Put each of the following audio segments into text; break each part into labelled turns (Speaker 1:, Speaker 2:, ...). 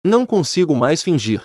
Speaker 1: Não consigo mais fingir.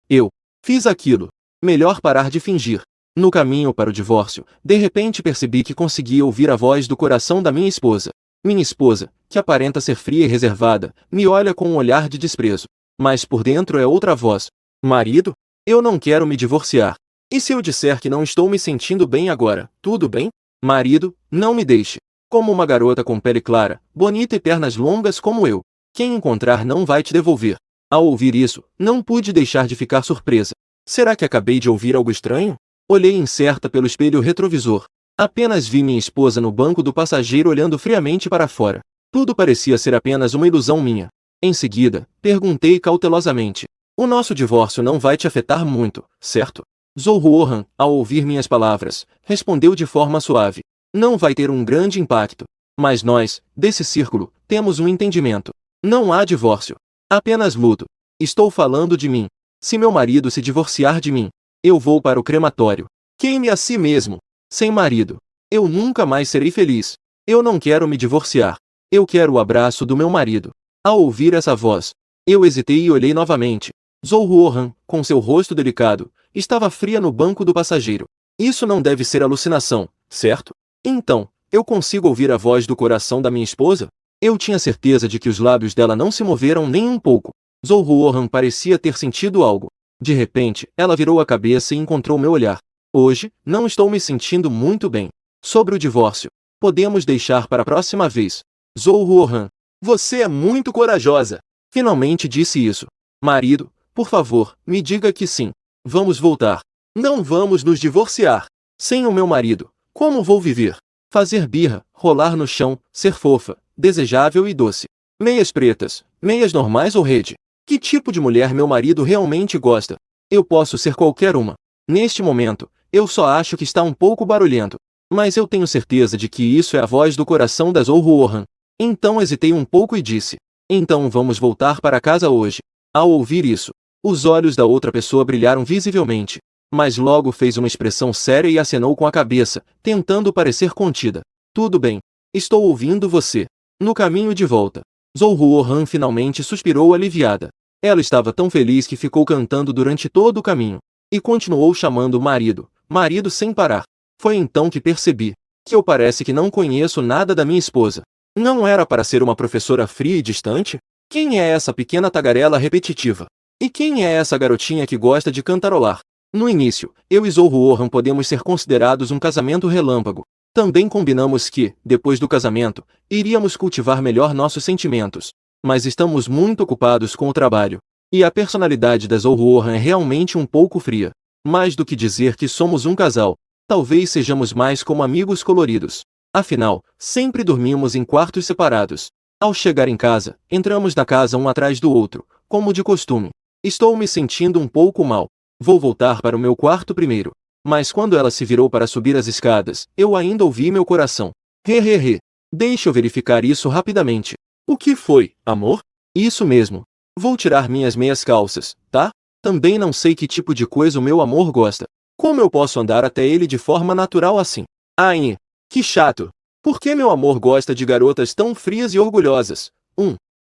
Speaker 1: Eu fiz aquilo. Melhor parar de fingir. No caminho para o divórcio, de repente percebi que conseguia ouvir a voz do coração da minha esposa. Minha esposa, que aparenta ser fria e reservada, me olha com um olhar de desprezo. Mas por dentro é outra voz. Marido? Eu não quero me divorciar. E se eu disser que não estou me sentindo bem agora, tudo bem? Marido, não me deixe. Como uma garota com pele clara, bonita e pernas longas como eu. Quem encontrar não vai te devolver. Ao ouvir isso, não pude deixar de ficar surpresa. Será que acabei de ouvir algo estranho? Olhei incerta pelo espelho retrovisor. Apenas vi minha esposa no banco do passageiro olhando friamente para fora. Tudo parecia ser apenas uma ilusão minha. Em seguida, perguntei cautelosamente. O nosso divórcio não vai te afetar muito, certo? Zhou Ruohan, ao ouvir minhas palavras, respondeu de forma suave. Não vai ter um grande impacto. Mas nós, desse círculo, temos um entendimento. Não há divórcio. Apenas luto. Estou falando de mim. Se meu marido se divorciar de mim, eu vou para o crematório. Queime a si mesmo. Sem marido, eu nunca mais serei feliz. Eu não quero me divorciar. Eu quero o abraço do meu marido. Ao ouvir essa voz, eu hesitei e olhei novamente. Zhou Ruohan, com seu rosto delicado, estava fria no banco do passageiro. Isso não deve ser alucinação, certo? Então, eu consigo ouvir a voz do coração da minha esposa? Eu tinha certeza de que os lábios dela não se moveram nem um pouco. Zhou Ruohan parecia ter sentido algo. De repente, ela virou a cabeça e encontrou meu olhar. Hoje, não estou me sentindo muito bem. Sobre o divórcio, podemos deixar para a próxima vez. Zhou Ruohan, você é muito corajosa. Finalmente disse isso. Marido, por favor, me diga que sim. Vamos voltar. Não vamos nos divorciar. Sem o meu marido, como vou viver? Fazer birra, rolar no chão, ser fofa, desejável e doce. Meias pretas, meias normais ou rede? Que tipo de mulher meu marido realmente gosta? Eu posso ser qualquer uma. Neste momento, eu só acho que está um pouco barulhento. Mas eu tenho certeza de que isso é a voz do coração da Zhou Ruohan. Então hesitei um pouco e disse. Então vamos voltar para casa hoje. Ao ouvir isso, os olhos da outra pessoa brilharam visivelmente. Mas logo fez uma expressão séria e acenou com a cabeça, tentando parecer contida. Tudo bem. Estou ouvindo você. No caminho de volta, Zhou Ruohan finalmente suspirou aliviada. Ela estava tão feliz que ficou cantando durante todo o caminho. E continuou chamando marido, marido sem parar. Foi então que percebi que eu parece que não conheço nada da minha esposa. Não era para ser uma professora fria e distante? Quem é essa pequena tagarela repetitiva? E quem é essa garotinha que gosta de cantarolar? No início, eu e Zhou Ruohan podemos ser considerados um casamento relâmpago. Também combinamos que, depois do casamento, iríamos cultivar melhor nossos sentimentos. Mas estamos muito ocupados com o trabalho. E a personalidade da Zhou Ruohan é realmente um pouco fria. Mais do que dizer que somos um casal, talvez sejamos mais como amigos coloridos. Afinal, sempre dormimos em quartos separados. Ao chegar em casa, entramos na casa um atrás do outro, como de costume. Estou me sentindo um pouco mal. Vou voltar para o meu quarto primeiro. Mas quando ela se virou para subir as escadas, eu ainda ouvi meu coração. Hehehe. Deixa eu verificar isso rapidamente. O que foi, amor? Isso mesmo. Vou tirar minhas meias calças, tá? Também não sei que tipo de coisa o meu amor gosta. Como eu posso andar até ele de forma natural assim? Ai, que chato. Por que meu amor gosta de garotas tão frias e orgulhosas?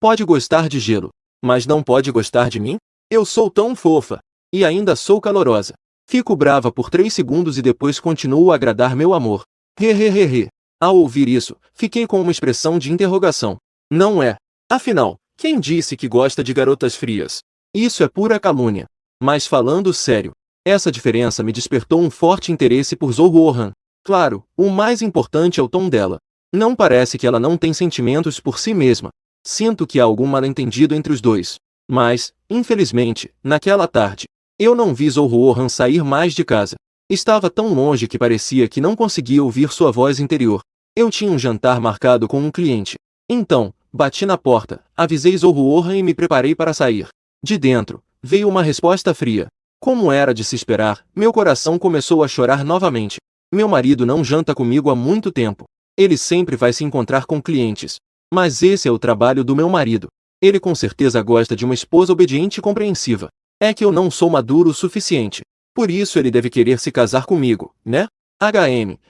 Speaker 1: Pode gostar de gelo, mas não pode gostar de mim? Eu sou tão fofa. E ainda sou calorosa. Fico brava por 3 segundos e depois continuo a agradar meu amor. Hehehehe. Ao ouvir isso, fiquei com uma expressão de interrogação. Não é. Afinal, quem disse que gosta de garotas frias? Isso é pura calúnia. Mas falando sério, essa diferença me despertou um forte interesse por Zhou Ruohan. Claro, o mais importante é o tom dela. Não parece que ela não tem sentimentos por si mesma. Sinto que há algum mal-entendido entre os dois. Mas, infelizmente, naquela tarde, eu não vi Zhou Ruohan sair mais de casa. Estava tão longe que parecia que não conseguia ouvir sua voz interior. Eu tinha um jantar marcado com um cliente. Então, bati na porta, avisei Zhou Ruohan e me preparei para sair. De dentro, veio uma resposta fria. Como era de se esperar, meu coração começou a chorar novamente. Meu marido não janta comigo há muito tempo. Ele sempre vai se encontrar com clientes. Mas esse é o trabalho do meu marido. Ele com certeza gosta de uma esposa obediente e compreensiva. É que eu não sou maduro o suficiente. Por isso ele deve querer se casar comigo, né?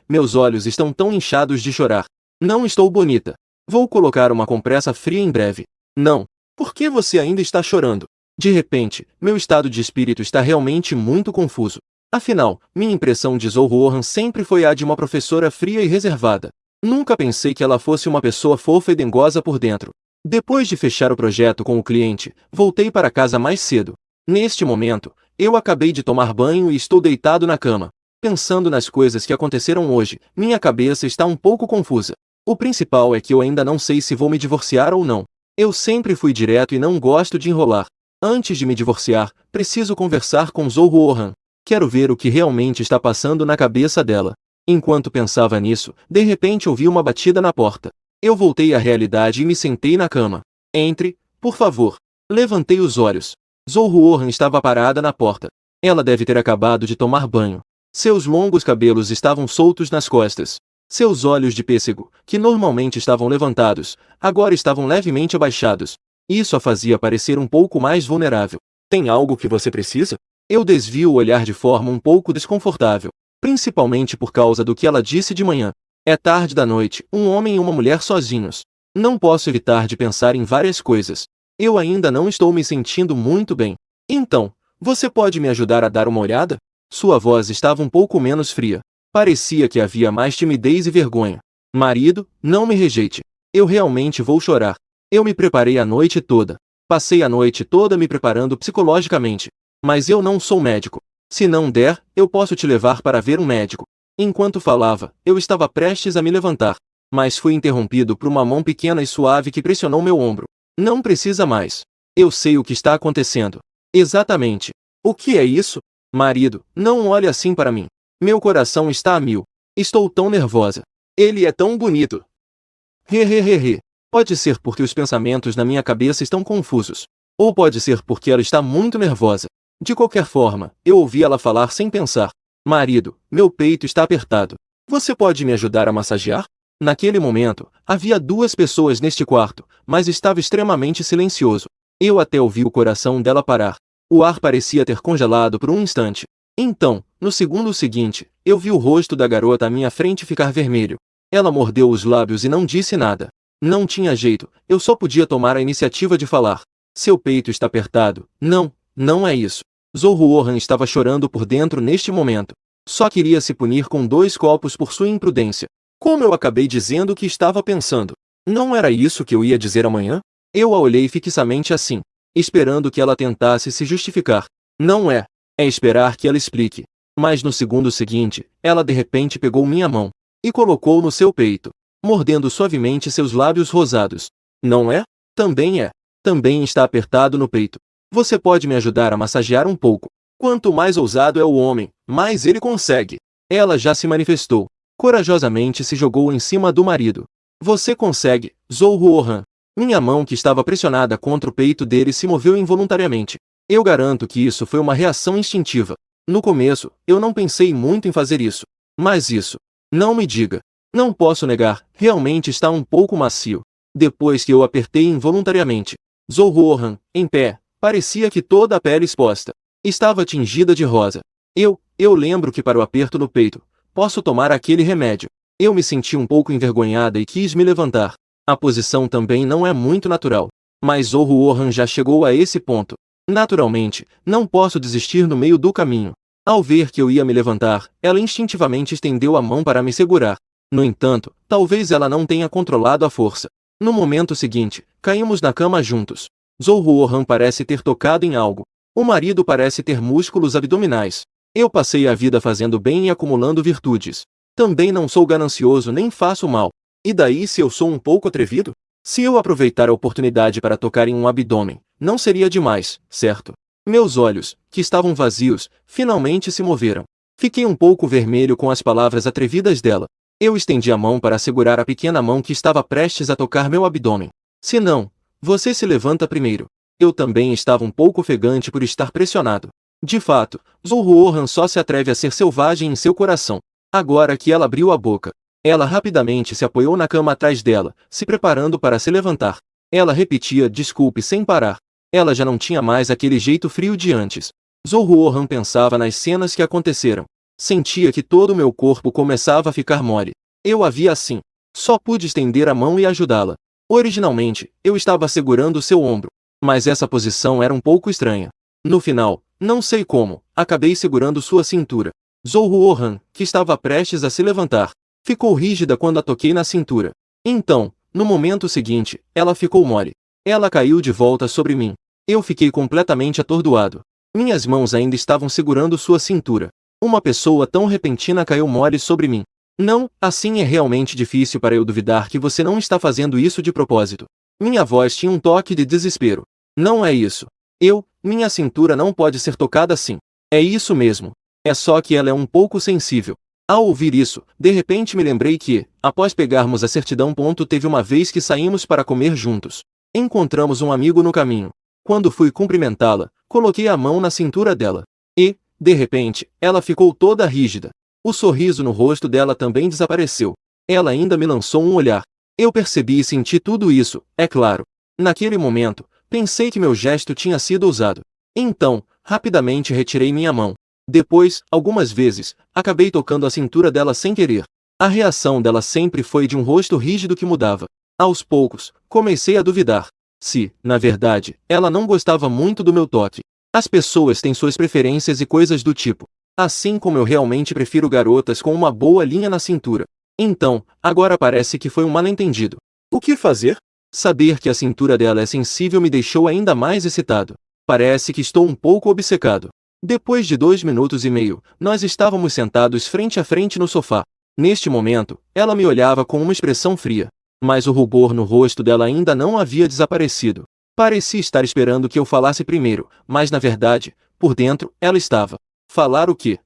Speaker 1: Meus olhos estão tão inchados de chorar. Não estou bonita. Vou colocar uma compressa fria em breve. Não. Por que você ainda está chorando? De repente, meu estado de espírito está realmente muito confuso. Afinal, minha impressão de Zhou Ruohan sempre foi a de uma professora fria e reservada. Nunca pensei que ela fosse uma pessoa fofa e dengosa por dentro. Depois de fechar o projeto com o cliente, voltei para casa mais cedo. Neste momento, eu acabei de tomar banho e estou deitado na cama. Pensando nas coisas que aconteceram hoje, minha cabeça está um pouco confusa. O principal é que eu ainda não sei se vou me divorciar ou não. Eu sempre fui direto e não gosto de enrolar. Antes de me divorciar, preciso conversar com Zhou Ruohan. Quero ver o que realmente está passando na cabeça dela. Enquanto pensava nisso, de repente ouvi uma batida na porta. Eu voltei à realidade e me sentei na cama. Entre, por favor. Levantei os olhos. Zhou Ruohan estava parada na porta. Ela deve ter acabado de tomar banho. Seus longos cabelos estavam soltos nas costas. Seus olhos de pêssego, que normalmente estavam levantados, agora estavam levemente abaixados. Isso a fazia parecer um pouco mais vulnerável. Tem algo que você precisa? Eu desvio o olhar de forma um pouco desconfortável, principalmente por causa do que ela disse de manhã. É tarde da noite, um homem e uma mulher sozinhos. Não posso evitar de pensar em várias coisas. Eu ainda não estou me sentindo muito bem. Então, você pode me ajudar a dar uma olhada? Sua voz estava um pouco menos fria. Parecia que havia mais timidez e vergonha. Marido, não me rejeite. Eu realmente vou chorar. Eu me preparei a noite toda. Passei a noite toda me preparando psicologicamente. Mas eu não sou médico. Se não der, eu posso te levar para ver um médico. Enquanto falava, eu estava prestes a me levantar. Mas fui interrompido por uma mão pequena e suave que pressionou meu ombro. Não precisa mais. Eu sei o que está acontecendo. Exatamente. O que é isso? Marido, não olhe assim para mim. Meu coração está a mil. Estou tão nervosa. Ele é tão bonito. Hehehehe. Pode ser porque os pensamentos na minha cabeça estão confusos. Ou pode ser porque ela está muito nervosa. De qualquer forma, eu ouvi ela falar sem pensar. Marido, meu peito está apertado. Você pode me ajudar a massagear? Naquele momento, havia duas pessoas neste quarto, mas estava extremamente silencioso. Eu até ouvi o coração dela parar. O ar parecia ter congelado por um instante. Então, no segundo seguinte, eu vi o rosto da garota à minha frente ficar vermelho. Ela mordeu os lábios e não disse nada. Não tinha jeito, eu só podia tomar a iniciativa de falar. Seu peito está apertado. Não, não é isso. Zhou Ruohan estava chorando por dentro neste momento. Só queria se punir com 2 copos por sua imprudência. Como eu acabei dizendo o que estava pensando. Não era isso que eu ia dizer amanhã? Eu a olhei fixamente assim, esperando que ela tentasse se justificar. Não é. É esperar que ela explique. Mas no segundo seguinte, ela de repente pegou minha mão e colocou no seu peito, mordendo suavemente seus lábios rosados. Não é? Também é. Também está apertado no peito. Você pode me ajudar a massagear um pouco. Quanto mais ousado é o homem, mais ele consegue. Ela já se manifestou. Corajosamente se jogou em cima do marido. Você consegue, Zhou Ruohan. Minha mão que estava pressionada contra o peito dele se moveu involuntariamente. Eu garanto que isso foi uma reação instintiva. No começo, eu não pensei muito em fazer isso. Mas isso. Não me diga. Não posso negar, realmente está um pouco macio. Depois que eu apertei involuntariamente. Zhou Ruohan, em pé, parecia que toda a pele exposta estava tingida de rosa. Eu lembro que para o aperto no peito, posso tomar aquele remédio. Eu me senti um pouco envergonhada e quis me levantar. A posição também não é muito natural. Mas Zhou Ruohan já chegou a esse ponto. Naturalmente, não posso desistir no meio do caminho. Ao ver que eu ia me levantar, ela instintivamente estendeu a mão para me segurar. No entanto, talvez ela não tenha controlado a força. No momento seguinte, caímos na cama juntos. Zhou Ruohan parece ter tocado em algo. O marido parece ter músculos abdominais. Eu passei a vida fazendo bem e acumulando virtudes. Também não sou ganancioso nem faço mal. E daí se eu sou um pouco atrevido? Se eu aproveitar a oportunidade para tocar em um abdômen, não seria demais, certo? Meus olhos, que estavam vazios, finalmente se moveram. Fiquei um pouco vermelho com as palavras atrevidas dela. Eu estendi a mão para segurar a pequena mão que estava prestes a tocar meu abdômen. Se não, você se levanta primeiro. Eu também estava um pouco ofegante por estar pressionado. De fato, Zhou Ruohan só se atreve a ser selvagem em seu coração. Agora que ela abriu a boca, ela rapidamente se apoiou na cama atrás dela, se preparando para se levantar. Ela repetia desculpe sem parar. Ela já não tinha mais aquele jeito frio de antes. Zhou Ruohan pensava nas cenas que aconteceram. Sentia que todo o meu corpo começava a ficar mole. Eu a via assim. Só pude estender a mão e ajudá-la. Originalmente, eu estava segurando seu ombro. mas essa posição era um pouco estranha. No final, não sei como, acabei segurando sua cintura. Zhou Ruohan, que estava prestes a se levantar, ficou rígida quando a toquei na cintura. Então, no momento seguinte, ela ficou mole. Ela caiu de volta sobre mim. Eu fiquei completamente atordoado. Minhas mãos ainda estavam segurando sua cintura. Uma pessoa tão repentina caiu mole sobre mim. Não, assim é realmente difícil para eu duvidar que você não está fazendo isso de propósito. Minha voz tinha um toque de desespero. Não é isso. Minha cintura não pode ser tocada assim. É isso mesmo. É só que ela é um pouco sensível. Ao ouvir isso, de repente me lembrei que, após pegarmos a certidão, teve uma vez que saímos para comer juntos. Encontramos um amigo no caminho. Quando fui cumprimentá-la, coloquei a mão na cintura dela. E, de repente, ela ficou toda rígida. O sorriso no rosto dela também desapareceu. Ela ainda me lançou um olhar. Eu percebi e senti tudo isso, é claro. Naquele momento, pensei que meu gesto tinha sido ousado. Então, rapidamente retirei minha mão. Depois, algumas vezes, acabei tocando a cintura dela sem querer. A reação dela sempre foi de um rosto rígido que mudava. Aos poucos, comecei a duvidar. Se, na verdade, ela não gostava muito do meu toque. As pessoas têm suas preferências e coisas do tipo. Assim como eu realmente prefiro garotas com uma boa linha na cintura. Então, agora parece que foi um mal-entendido. O que fazer? Saber que a cintura dela é sensível me deixou ainda mais excitado. Parece que estou um pouco obcecado. Depois de 2 minutos e meio, nós estávamos sentados frente a frente no sofá. Neste momento, ela me olhava com uma expressão fria. Mas o rubor no rosto dela ainda não havia desaparecido. Parecia estar esperando que eu falasse primeiro, mas na verdade, por dentro, ela estava. Falar o quê?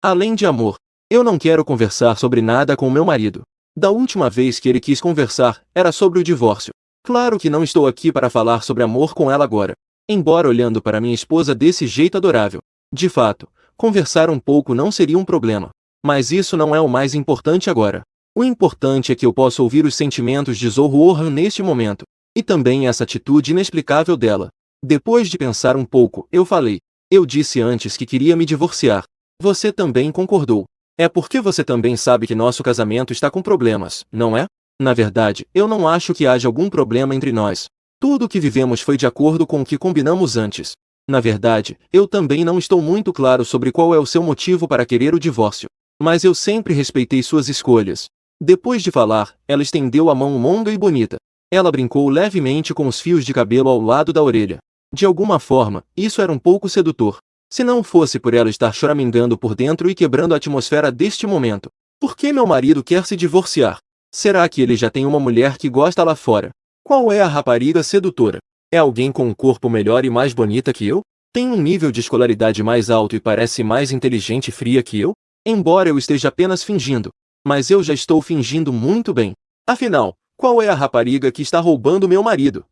Speaker 1: Além de amor. Eu não quero conversar sobre nada com meu marido. Da última vez que ele quis conversar, era sobre o divórcio. Claro que não estou aqui para falar sobre amor com ela agora. Embora olhando para minha esposa desse jeito adorável. De fato, conversar um pouco não seria um problema. Mas isso não é o mais importante agora. O importante é que eu possa ouvir os sentimentos de Zhou Ruohan neste momento. E também essa atitude inexplicável dela. Depois de pensar um pouco, eu falei. Eu disse antes que queria me divorciar. Você também concordou. É porque você também sabe que nosso casamento está com problemas, não é? Na verdade, eu não acho que haja algum problema entre nós. Tudo o que vivemos foi de acordo com o que combinamos antes. Na verdade, eu também não estou muito claro sobre qual é o seu motivo para querer o divórcio. Mas eu sempre respeitei suas escolhas. Depois de falar, ela estendeu a mão longa e bonita. Ela brincou levemente com os fios de cabelo ao lado da orelha. De alguma forma, isso era um pouco sedutor. Se não fosse por ela estar choramingando por dentro e quebrando a atmosfera deste momento. Por que meu marido quer se divorciar? Será que ele já tem uma mulher que gosta lá fora? Qual é a rapariga sedutora? É alguém com um corpo melhor e mais bonita que eu? Tem um nível de escolaridade mais alto e parece mais inteligente e fria que eu? Embora eu esteja apenas fingindo. Mas eu já estou fingindo muito bem. Afinal, qual é a rapariga que está roubando meu marido?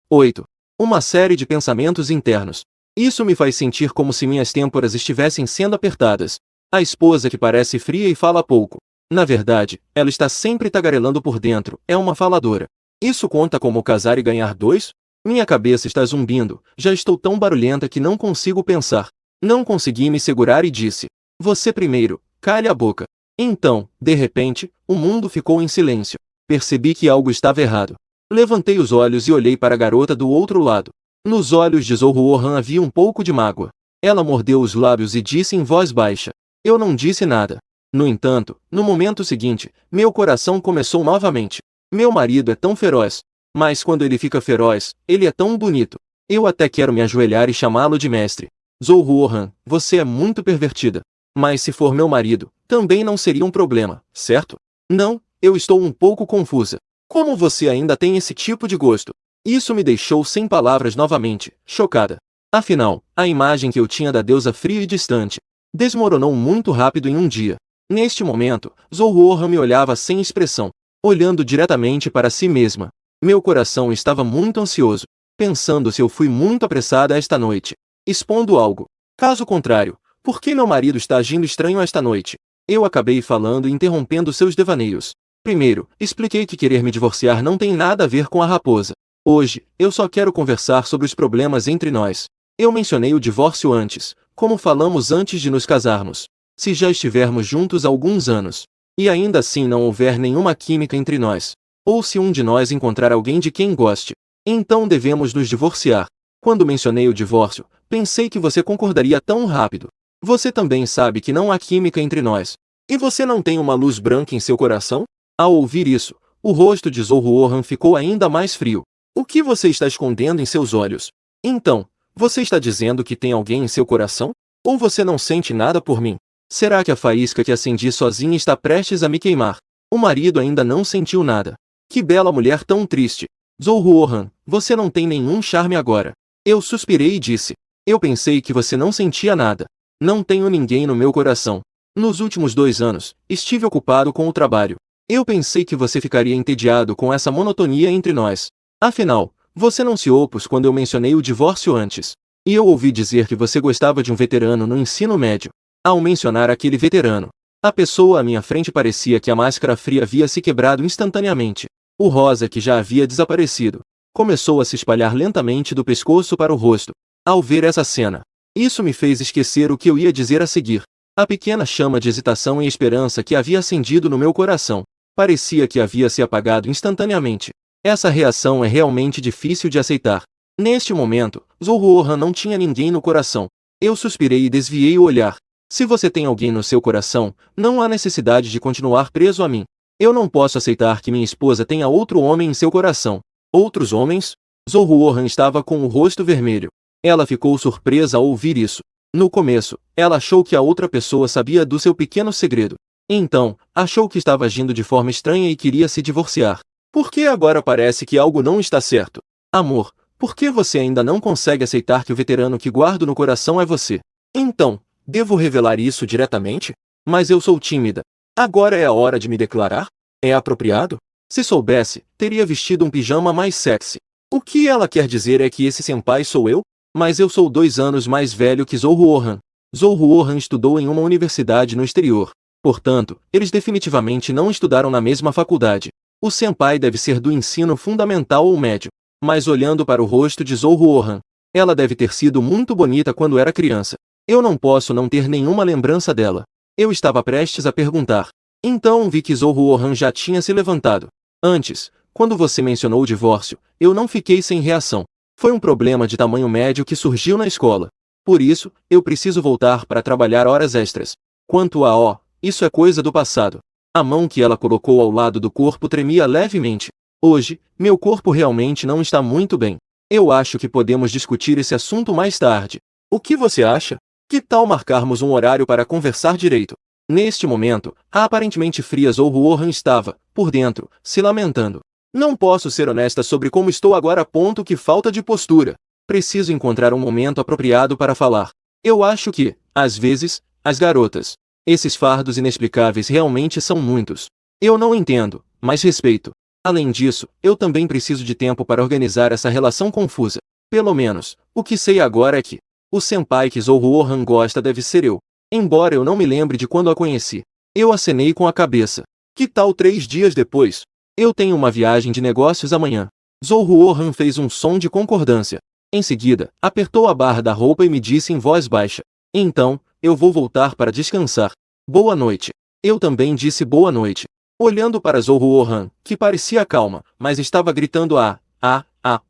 Speaker 1: 8. Uma série de pensamentos internos. Isso me faz sentir como se minhas têmporas estivessem sendo apertadas. A esposa que parece fria e fala pouco. Na verdade, ela está sempre tagarelando por dentro, é uma faladora. Isso conta como casar e ganhar 2? Minha cabeça está zumbindo, já estou tão barulhenta que não consigo pensar. Não consegui me segurar e disse. Você primeiro, calhe a boca. Então, de repente, o mundo ficou em silêncio. Percebi que algo estava errado. Levantei os olhos e olhei para a garota do outro lado. Nos olhos de Zhou Ruohan havia um pouco de mágoa. Ela mordeu os lábios e disse em voz baixa. Eu não disse nada. No entanto, no momento seguinte, meu coração começou novamente. Meu marido é tão feroz. Mas quando ele fica feroz, ele é tão bonito. Eu até quero me ajoelhar e chamá-lo de mestre. Zhou Ruohan, você é muito pervertida. Mas se for meu marido, também não seria um problema, certo? Não, eu estou um pouco confusa. Como você ainda tem esse tipo de gosto? Isso me deixou sem palavras novamente, chocada. Afinal, a imagem que eu tinha da deusa fria e distante desmoronou muito rápido em um dia. Neste momento, Zhou Ruohan me olhava sem expressão, olhando diretamente para si mesma. Meu coração estava muito ansioso, pensando se eu fui muito apressada esta noite, expondo algo. Caso contrário, por que meu marido está agindo estranho esta noite? Eu acabei falando e interrompendo seus devaneios. Primeiro, expliquei que querer me divorciar não tem nada a ver com a raposa. Hoje, eu só quero conversar sobre os problemas entre nós. Eu mencionei o divórcio antes, como falamos antes de nos casarmos. Se já estivermos juntos há alguns anos, e ainda assim não houver nenhuma química entre nós, ou se um de nós encontrar alguém de quem goste, Então devemos nos divorciar. Quando mencionei o divórcio, pensei que você concordaria tão rápido. Você também sabe que não há química entre nós. E você não tem uma luz branca em seu coração? Ao ouvir isso, o rosto de Zhou ficou ainda mais frio. O que você está escondendo em seus olhos? Então, você está dizendo que tem alguém em seu coração? Ou você não sente nada por mim? Será que a faísca que acendi sozinha está prestes a me queimar? O marido ainda não sentiu nada. Que bela mulher tão triste. Zhou, você não tem nenhum charme agora. Eu suspirei e disse. Eu pensei que você não sentia nada. Não tenho ninguém no meu coração. Nos últimos 2 anos, estive ocupado com o trabalho. Eu pensei que você ficaria entediado com essa monotonia entre nós. Afinal, você não se opôs quando eu mencionei o divórcio antes. E eu ouvi dizer que você gostava de um veterano no ensino médio. Ao mencionar aquele veterano, a pessoa à minha frente parecia que a máscara fria havia se quebrado instantaneamente. O rosa que já havia desaparecido começou a se espalhar lentamente do pescoço para o rosto. Ao ver essa cena, isso me fez esquecer o que eu ia dizer a seguir. A pequena chama de hesitação e esperança que havia acendido no meu coração parecia que havia se apagado instantaneamente. Essa reação é realmente difícil de aceitar. Neste momento, Zhou não tinha ninguém no coração. Eu suspirei e desviei o olhar. Se você tem alguém no seu coração, não há necessidade de continuar preso a mim. Eu não posso aceitar que minha esposa tenha outro homem em seu coração. Outros homens? Zhou estava com o rosto vermelho. Ela ficou surpresa ao ouvir isso. No começo, ela achou que a outra pessoa sabia do seu pequeno segredo. Então, achou que estava agindo de forma estranha e queria se divorciar. Por que agora parece que algo não está certo? Amor, por que você ainda não consegue aceitar que o veterano que guardo no coração é você? Então, devo revelar isso diretamente? Mas eu sou tímida. Agora é a hora de me declarar? É apropriado? Se soubesse, teria vestido um pijama mais sexy. O que ela quer dizer é que esse senpai sou eu? Mas eu sou 2 anos mais velho que Zhou. Zhou estudou em uma universidade no exterior. Portanto, eles definitivamente não estudaram na mesma faculdade. O senpai deve ser do ensino fundamental ou médio. Mas olhando para o rosto de Zhou, ela deve ter sido muito bonita quando era criança. Eu não posso não ter nenhuma lembrança dela. Eu estava prestes a perguntar. Então vi que Zhou já tinha se levantado. Antes, quando você mencionou o divórcio, eu não fiquei sem reação. Foi um problema de tamanho médio que surgiu na escola. Por isso, eu preciso voltar para trabalhar horas extras. Quanto a isso é coisa do passado. A mão que ela colocou ao lado do corpo tremia levemente. Hoje, meu corpo realmente não está muito bem. Eu acho que podemos discutir esse assunto mais tarde. O que você acha? Que tal marcarmos um horário para conversar direito? Neste momento, a aparentemente fria Zhou estava, por dentro, se lamentando. Não posso ser honesta sobre como estou agora, ponto que falta de postura. Preciso encontrar um momento apropriado para falar. Eu acho que, às vezes, as garotas. Esses fardos inexplicáveis realmente são muitos. Eu não entendo, mas respeito. Além disso, eu também preciso de tempo para organizar essa relação confusa. Pelo menos, o que sei agora é que o senpai que Zhou gosta deve ser eu. Embora eu não me lembre de quando a conheci. Eu acenei com a cabeça. Que tal 3 dias depois? Eu tenho uma viagem de negócios amanhã. Zhou fez um som de concordância. Em seguida, apertou a barra da roupa e me disse em voz baixa. Então, eu vou voltar para descansar. Boa noite. Eu também disse boa noite. Olhando para Zhou, que parecia calma, mas estava gritando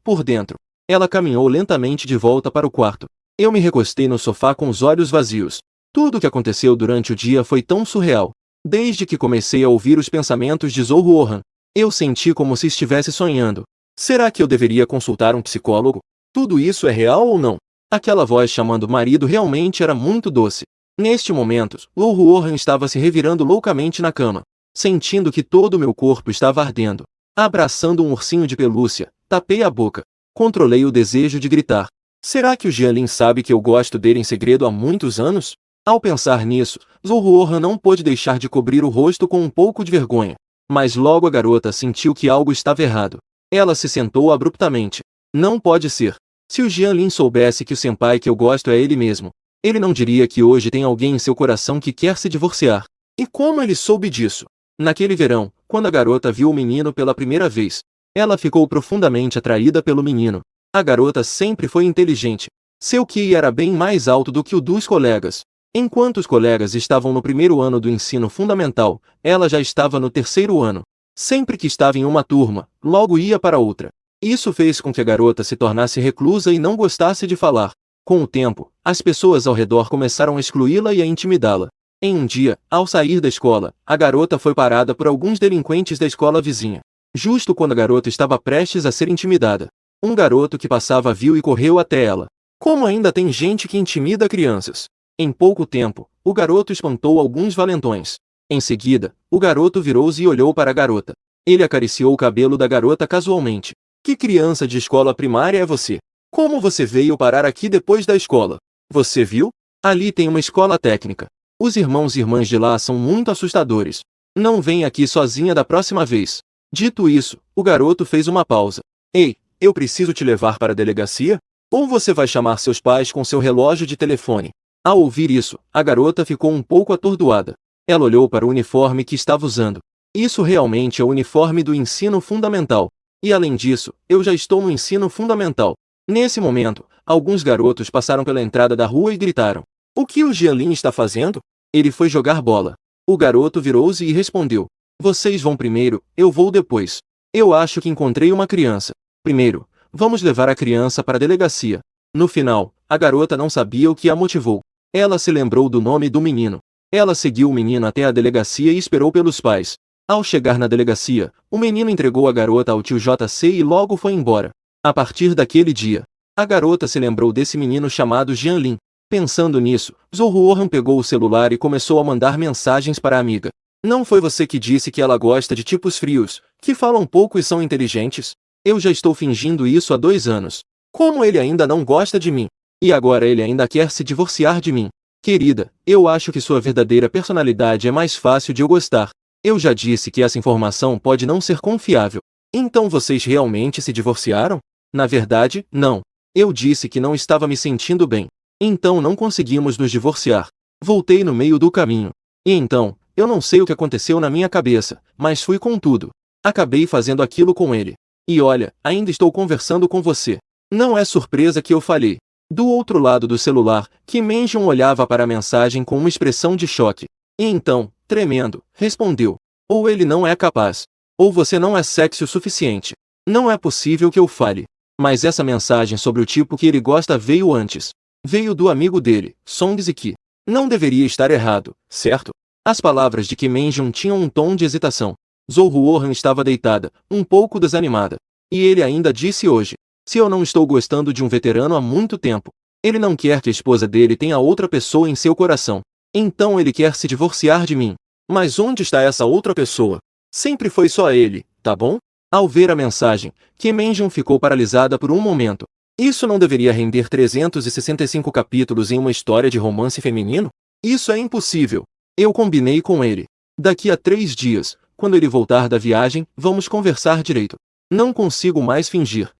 Speaker 1: por dentro. Ela caminhou lentamente de volta para o quarto. Eu me recostei no sofá com os olhos vazios. Tudo o que aconteceu durante o dia foi tão surreal. Desde que comecei a ouvir os pensamentos de Zhou, eu senti como se estivesse sonhando. Será que eu deveria consultar um psicólogo? Tudo isso é real ou não? Aquela voz chamando o marido realmente era muito doce. Neste momento, Zhou estava se revirando loucamente na cama, sentindo que todo o meu corpo estava ardendo. Abraçando um ursinho de pelúcia, tapei a boca. Controlei o desejo de gritar. Será que o Jianlin sabe que eu gosto dele em segredo há muitos anos? Ao pensar nisso, Zhou não pôde deixar de cobrir o rosto com um pouco de vergonha. Mas logo a garota sentiu que algo estava errado. Ela se sentou abruptamente. Não pode ser. Se o Jianlin soubesse que o senpai que eu gosto é ele mesmo, ele não diria que hoje tem alguém em seu coração que quer se divorciar. E como ele soube disso? Naquele verão, quando a garota viu o menino pela primeira vez, ela ficou profundamente atraída pelo menino. A garota sempre foi inteligente. Seu QI era bem mais alto do que o dos colegas. Enquanto os colegas estavam no primeiro ano do ensino fundamental, ela já estava no terceiro ano. Sempre que estava em uma turma, logo ia para outra. Isso fez com que a garota se tornasse reclusa e não gostasse de falar. Com o tempo, as pessoas ao redor começaram a excluí-la e a intimidá-la. Em um dia, ao sair da escola, a garota foi parada por alguns delinquentes da escola vizinha. Justo quando a garota estava prestes a ser intimidada, um garoto que passava viu e correu até ela. Como ainda tem gente que intimida crianças? Em pouco tempo, o garoto espantou alguns valentões. Em seguida, o garoto virou-se e olhou para a garota. Ele acariciou o cabelo da garota casualmente. Que criança de escola primária é você? Como você veio parar aqui depois da escola? Você viu? Ali tem uma escola técnica. Os irmãos e irmãs de lá são muito assustadores. Não venha aqui sozinha da próxima vez. Dito isso, o garoto fez uma pausa. Ei, eu preciso te levar para a delegacia? Ou você vai chamar seus pais com seu relógio de telefone? Ao ouvir isso, a garota ficou um pouco atordoada. Ela olhou para o uniforme que estava usando. Isso realmente é o uniforme do ensino fundamental. E além disso, eu já estou no ensino fundamental. Nesse momento, alguns garotos passaram pela entrada da rua e gritaram: O que o Jianlin está fazendo? Ele foi jogar bola. O garoto virou-se e respondeu: Vocês vão primeiro, eu vou depois. Eu acho que encontrei uma criança. Primeiro, vamos levar a criança para a delegacia. No final, a garota não sabia o que a motivou. Ela se lembrou do nome do menino. Ela seguiu o menino até a delegacia e esperou pelos pais. Ao chegar na delegacia, o menino entregou a garota ao tio JC e logo foi embora. A partir daquele dia, a garota se lembrou desse menino chamado Jianlin. Pensando nisso, Zhou Ruohan pegou o celular e começou a mandar mensagens para a amiga. Não foi você que disse que ela gosta de tipos frios, que falam pouco e são inteligentes? Eu já estou fingindo isso há 2 anos. Como ele ainda não gosta de mim? E agora ele ainda quer se divorciar de mim. Querida, eu acho que sua verdadeira personalidade é mais fácil de eu gostar. Eu já disse que essa informação pode não ser confiável. Então vocês realmente se divorciaram? Na verdade, não. Eu disse que não estava me sentindo bem. Então não conseguimos nos divorciar. Voltei no meio do caminho. E então, eu não sei o que aconteceu na minha cabeça, mas fui com tudo. Acabei fazendo aquilo com ele. E olha, ainda estou conversando com você. Não é surpresa que eu falhei. Do outro lado do celular, Kim Menjun olhava para a mensagem com uma expressão de choque. E então, tremendo, respondeu: Ou ele não é capaz. Ou você não é sexy o suficiente. Não é possível que eu falhe. Mas essa mensagem sobre o tipo que ele gosta veio antes. Veio do amigo dele, Song Ziki. Não deveria estar errado, certo? As palavras de Kim Menjun tinham um tom de hesitação. Zhou Ruohan estava deitada, um pouco desanimada. E ele ainda disse hoje: Se eu não estou gostando de um veterano há muito tempo, ele não quer que a esposa dele tenha outra pessoa em seu coração. Então ele quer se divorciar de mim. Mas onde está essa outra pessoa? Sempre foi só ele, tá bom? Ao ver a mensagem, Kim Menjun ficou paralisada por um momento. Isso não deveria render 365 capítulos em uma história de romance feminino? Isso é impossível. Eu combinei com ele. Daqui a 3 dias, quando ele voltar da viagem, vamos conversar direito. Não consigo mais fingir.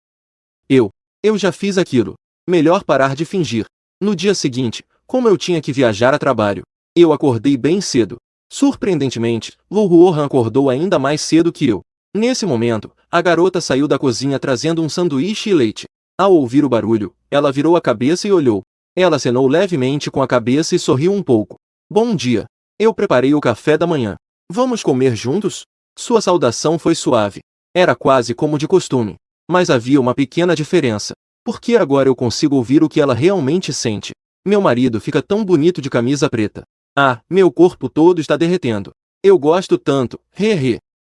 Speaker 1: Eu já fiz aquilo. Melhor parar de fingir. No dia seguinte, como eu tinha que viajar a trabalho, eu acordei bem cedo. Surpreendentemente, Zhou Ruohan acordou ainda mais cedo que eu. Nesse momento, a garota saiu da cozinha trazendo um sanduíche e leite. Ao ouvir o barulho, ela virou a cabeça e olhou. Ela acenou levemente com a cabeça e sorriu um pouco. Bom dia. Eu preparei o café da manhã. Vamos comer juntos? Sua saudação foi suave. Era quase como de costume. Mas havia uma pequena diferença. Porque agora eu consigo ouvir o que ela realmente sente. Meu marido fica tão bonito de camisa preta. Ah, meu corpo todo está derretendo. Eu gosto tanto,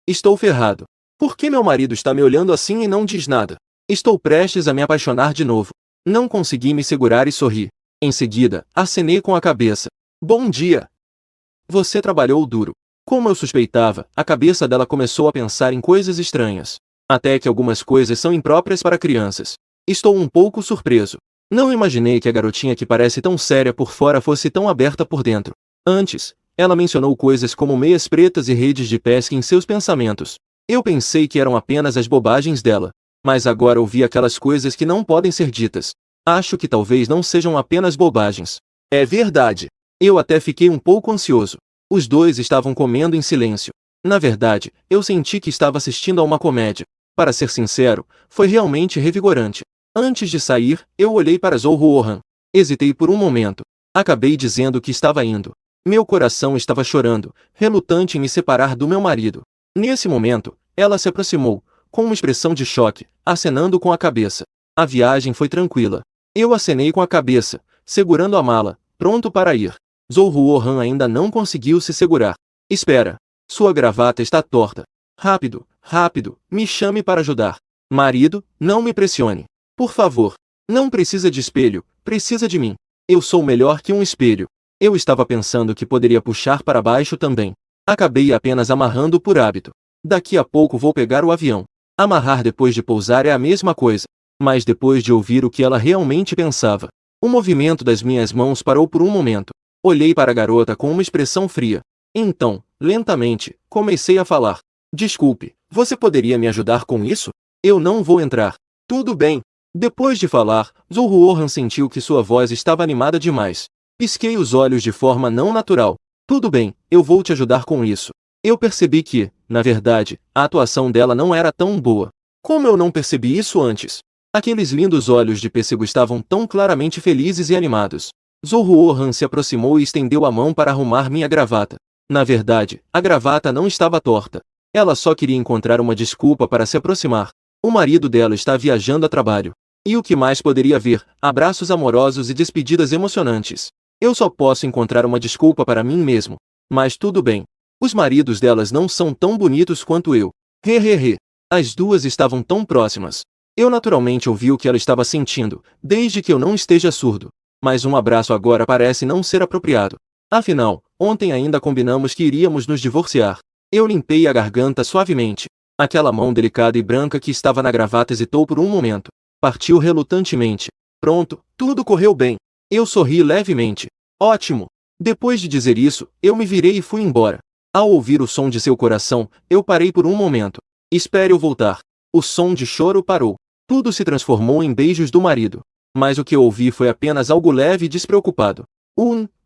Speaker 1: Estou ferrado. Por que meu marido está me olhando assim e não diz nada? Estou prestes a me apaixonar de novo. Não consegui me segurar e sorri. Em seguida, acenei com a cabeça. Bom dia. Você trabalhou duro. Como eu suspeitava, a cabeça dela começou a pensar em coisas estranhas. Até que algumas coisas são impróprias para crianças. Estou um pouco surpreso. Não imaginei que a garotinha que parece tão séria por fora fosse tão aberta por dentro. Antes, ela mencionou coisas como meias pretas e redes de pesca em seus pensamentos. Eu pensei que eram apenas as bobagens dela. Mas agora ouvi aquelas coisas que não podem ser ditas. Acho que talvez não sejam apenas bobagens. É verdade. Eu até fiquei um pouco ansioso. Os dois estavam comendo em silêncio. Na verdade, eu senti que estava assistindo a uma comédia. Para ser sincero, foi realmente revigorante. Antes de sair, eu olhei para Zhou Ruohan. Hesitei por um momento. Acabei dizendo que estava indo. Meu coração estava chorando, relutante em me separar do meu marido. Nesse momento, ela se aproximou, com uma expressão de choque, acenando com a cabeça. A viagem foi tranquila. Eu acenei com a cabeça, segurando a mala, pronto para ir. Zhou-Ruo-Han ainda não conseguiu se segurar. Espera. Sua gravata está torta. Rápido, rápido, me chame para ajudar. Marido, não me pressione. Por favor. Não precisa de espelho, precisa de mim. Eu sou melhor que um espelho. Eu estava pensando que poderia puxar para baixo também. Acabei apenas amarrando por hábito. Daqui a pouco vou pegar o avião. Amarrar depois de pousar é a mesma coisa. Mas depois de ouvir o que ela realmente pensava, o movimento das minhas mãos parou por um momento. Olhei para a garota com uma expressão fria. Então, lentamente, comecei a falar. Desculpe, você poderia me ajudar com isso? Eu não vou entrar. Tudo bem. Depois de falar, Zhou-Ruo-Han sentiu que sua voz estava animada demais. Pisquei os olhos de forma não natural. Tudo bem, eu vou te ajudar com isso. Eu percebi que, na verdade, a atuação dela não era tão boa. Como eu não percebi isso antes? Aqueles lindos olhos de pêssego estavam tão claramente felizes e animados. Zhou-Ruo-Han se aproximou e estendeu a mão para arrumar minha gravata. Na verdade, a gravata não estava torta. Ela só queria encontrar uma desculpa para se aproximar. O marido dela está viajando a trabalho. E o que mais poderia haver? Abraços amorosos e despedidas emocionantes. Eu só posso encontrar uma desculpa para mim mesmo. Mas tudo bem. Os maridos delas não são tão bonitos quanto eu. Hehehe. As duas estavam tão próximas. Eu naturalmente ouvi o que ela estava sentindo, desde que eu não esteja surdo. Mas um abraço agora parece não ser apropriado. Afinal, ontem ainda combinamos que iríamos nos divorciar. Eu limpei a garganta suavemente. Aquela mão delicada e branca que estava na gravata hesitou por um momento. Partiu relutantemente. Pronto, tudo correu bem. Eu sorri levemente. Ótimo. Depois de dizer isso, eu me virei e fui embora. Ao ouvir o som de seu coração, eu parei por um momento. Espere eu voltar. O som de choro parou. Tudo se transformou em beijos do marido. Mas o que eu ouvi foi apenas algo leve e despreocupado.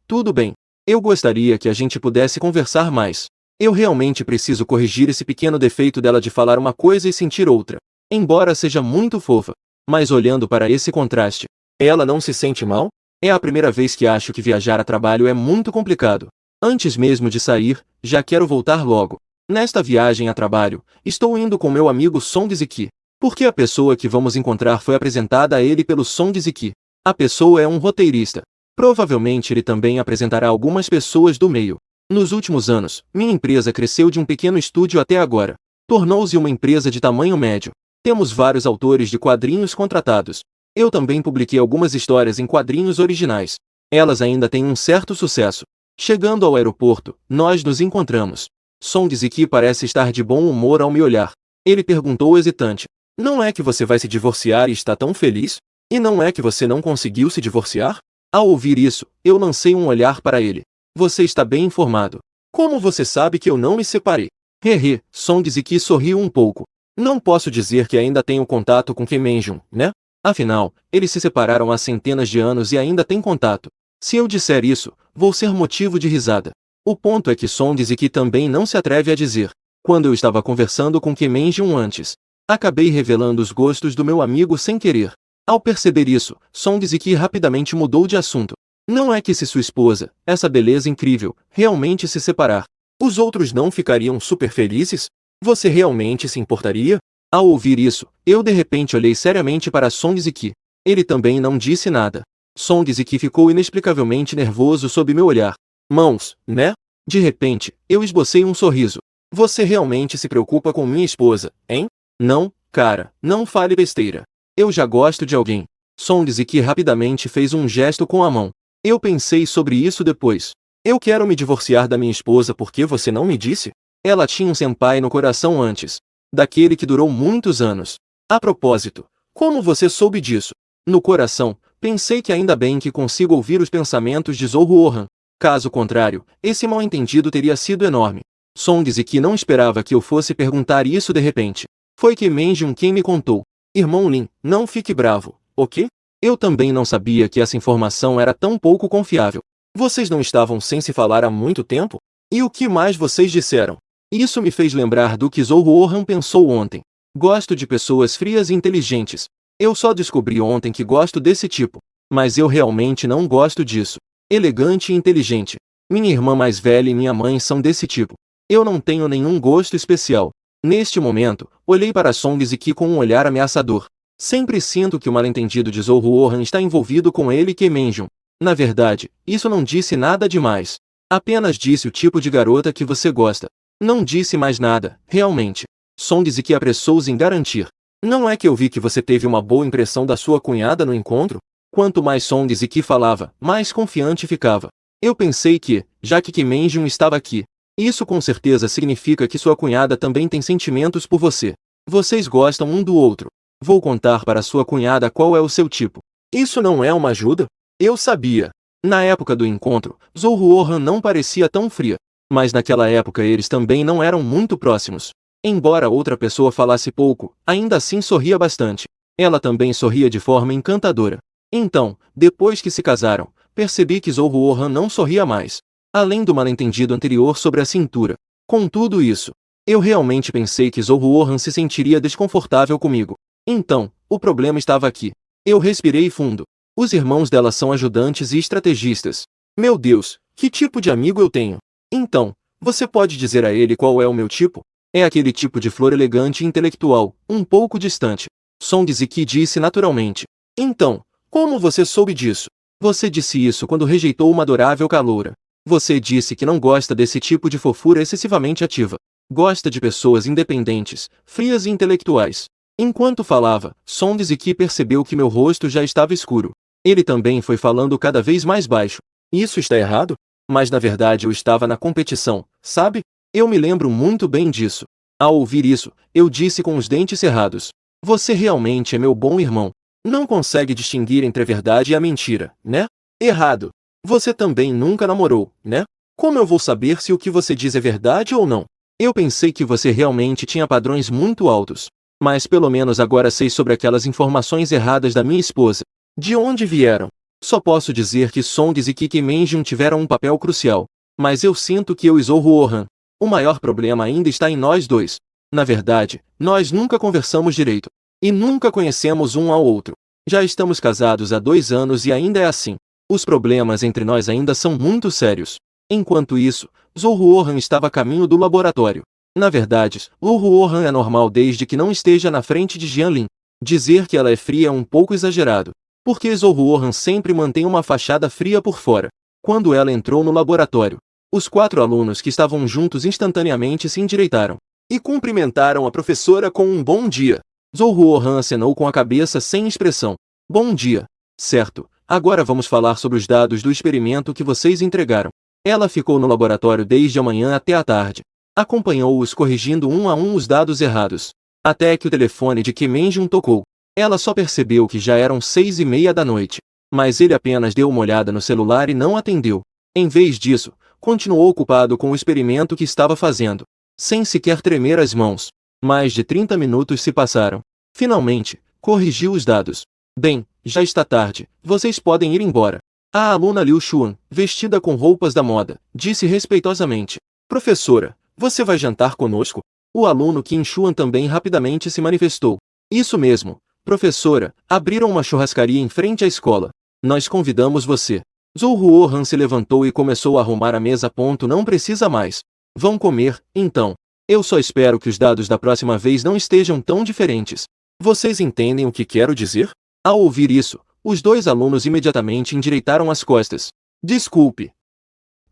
Speaker 1: Tudo bem. Eu gostaria que a gente pudesse conversar mais. Eu realmente preciso corrigir esse pequeno defeito dela de falar uma coisa e sentir outra. Embora seja muito fofa. Mas olhando para esse contraste, ela não se sente mal? É a primeira vez que acho que viajar a trabalho é muito complicado. Antes mesmo de sair, já quero voltar logo. Nesta viagem a trabalho, estou indo com meu amigo Song Ziki. Porque a pessoa que vamos encontrar foi apresentada a ele pelo Song Ziki. A pessoa é um roteirista. Provavelmente ele também apresentará algumas pessoas do meio. Nos últimos anos, minha empresa cresceu de um pequeno estúdio até agora. Tornou-se uma empresa de tamanho médio. Temos vários autores de quadrinhos contratados. Eu também publiquei algumas histórias em quadrinhos originais. Elas ainda têm um certo sucesso. Chegando ao aeroporto, nós nos encontramos. Song Ziki parece estar de bom humor ao me olhar. Ele perguntou hesitante. Não é que você vai se divorciar e está tão feliz? E não é que você não conseguiu se divorciar? Ao ouvir isso, eu lancei um olhar para ele. Você está bem informado. Como você sabe que eu não me separei? Hehe, Song Ziki sorriu um pouco. Não posso dizer que ainda tenho contato com Kim Min-jun, né? Afinal, eles se separaram há centenas de anos e ainda têm contato. Se eu disser isso, vou ser motivo de risada. O ponto é que Song Ziki também não se atreve a dizer. Quando eu estava conversando com Kim Min-jun antes, acabei revelando os gostos do meu amigo sem querer. Ao perceber isso, Song Ziki rapidamente mudou de assunto. Não é que se sua esposa, essa beleza incrível, realmente se separar, os outros não ficariam super felizes? Você realmente se importaria? Ao ouvir isso, eu de repente olhei seriamente para Song Ziki. Ele também não disse nada. Song Ziki ficou inexplicavelmente nervoso sob meu olhar. Mãos, né? De repente, eu esbocei um sorriso. Você realmente se preocupa com minha esposa, hein? Não, cara, não fale besteira. Eu já gosto de alguém. Song Ziki rapidamente fez um gesto com a mão. Eu pensei sobre isso depois. Eu quero me divorciar da minha esposa porque você não me disse? Ela tinha um senpai no coração antes. Daquele que durou muitos anos. A propósito, como você soube disso? No coração, pensei que ainda bem que consigo ouvir os pensamentos de Zhou-Ruo-Han. Caso contrário, esse mal-entendido teria sido enorme. Song Ziki não esperava que eu fosse perguntar isso de repente. Foi Kim Min-jun quem me contou. Irmão Lin, não fique bravo, ok? Eu também não sabia que essa informação era tão pouco confiável. Vocês não estavam sem se falar há muito tempo? E o que mais vocês disseram? Isso me fez lembrar do que Zhou-Ruo-Han pensou ontem. Gosto de pessoas frias e inteligentes. Eu só descobri ontem que gosto desse tipo. Mas eu realmente não gosto disso. Elegante e inteligente. Minha irmã mais velha e minha mãe são desse tipo. Eu não tenho nenhum gosto especial. Neste momento, olhei para Song Ziki com um olhar ameaçador. Sempre sinto que o mal-entendido de Zhou Ruohan está envolvido com ele e Kim Menjun. Na verdade, isso não disse nada demais. Apenas disse o tipo de garota que você gosta. Não disse mais nada, realmente. Song Ziki apressou-se em garantir. Não é que eu vi que você teve uma boa impressão da sua cunhada no encontro? Quanto mais Song Ziki falava, mais confiante ficava. Eu pensei que, já que Kim Menjun estava aqui, isso com certeza significa que sua cunhada também tem sentimentos por você. Vocês gostam um do outro. Vou contar para sua cunhada qual é o seu tipo. Isso não é uma ajuda? Eu sabia. Na época do encontro, Zhou Ruohan não parecia tão fria. Mas naquela época eles também não eram muito próximos. Embora outra pessoa falasse pouco, ainda assim sorria bastante. Ela também sorria de forma encantadora. Então, depois que se casaram, percebi que Zhou Ruohan não sorria mais. Além do mal-entendido anterior sobre a cintura. Com tudo isso, eu realmente pensei que Zhou Ruohan se sentiria desconfortável comigo. Então, o problema estava aqui. Eu respirei fundo. Os irmãos dela são ajudantes e estrategistas. Meu Deus, que tipo de amigo eu tenho? Então, você pode dizer a ele qual é o meu tipo? É aquele tipo de flor elegante e intelectual, um pouco distante. Song Ziki disse naturalmente. Então, como você soube disso? Você disse isso quando rejeitou uma adorável caloura. Você disse que não gosta desse tipo de fofura excessivamente ativa. Gosta de pessoas independentes, frias e intelectuais. Enquanto falava, Song Ziki percebeu que meu rosto já estava escuro. Ele também foi falando cada vez mais baixo. Isso está errado? Mas na verdade eu estava na competição, sabe? Eu me lembro muito bem disso. Ao ouvir isso, eu disse com os dentes cerrados. Você realmente é meu bom irmão. Não consegue distinguir entre a verdade e a mentira, né? Errado. Você também nunca namorou, né? Como eu vou saber se o que você diz é verdade ou não? Eu pensei que você realmente tinha padrões muito altos. Mas pelo menos agora sei sobre aquelas informações erradas da minha esposa. De onde vieram? Só posso dizer que Song Ziki e Kim Menjun tiveram um papel crucial. Mas eu sinto que eu e Zhou Ruohan. O maior problema ainda está em nós dois. Na verdade, nós nunca conversamos direito. E nunca conhecemos um ao outro. Já estamos casados há 2 anos e ainda é assim. Os problemas entre nós ainda são muito sérios. Enquanto isso, Zhou Ruohan estava a caminho do laboratório. Na verdade, Zhou Ruohan é normal desde que não esteja na frente de Jianlin. Dizer que ela é fria é um pouco exagerado. Porque Zhou Ruohan sempre mantém uma fachada fria por fora. Quando ela entrou no laboratório, os 4 alunos que estavam juntos instantaneamente se endireitaram e cumprimentaram a professora com um bom dia. Zhou Ruohan acenou com a cabeça sem expressão. Bom dia. Certo, agora vamos falar sobre os dados do experimento que vocês entregaram. Ela ficou no laboratório desde a manhã até a tarde. Acompanhou-os corrigindo um a um os dados errados. Até que o telefone de Kim Menjun tocou. Ela só percebeu que já eram 6:30 da noite. Mas ele apenas deu uma olhada no celular e não atendeu. Em vez disso, continuou ocupado com o experimento que estava fazendo. Sem sequer tremer as mãos. Mais de 30 minutos se passaram. Finalmente, corrigiu os dados. Bem, já está tarde, vocês podem ir embora. A aluna Liu Xuan, vestida com roupas da moda, disse respeitosamente. Professora, você vai jantar conosco? O aluno Qin Xuan também rapidamente se manifestou. Isso mesmo, professora, abriram uma churrascaria em frente à escola. Nós convidamos você. Zhou Ruohan se levantou e começou a arrumar a mesa. Não precisa mais. Vão comer, então. Eu só espero que os dados da próxima vez não estejam tão diferentes. Vocês entendem o que quero dizer? Ao ouvir isso, os 2 alunos imediatamente endireitaram as costas. Desculpe.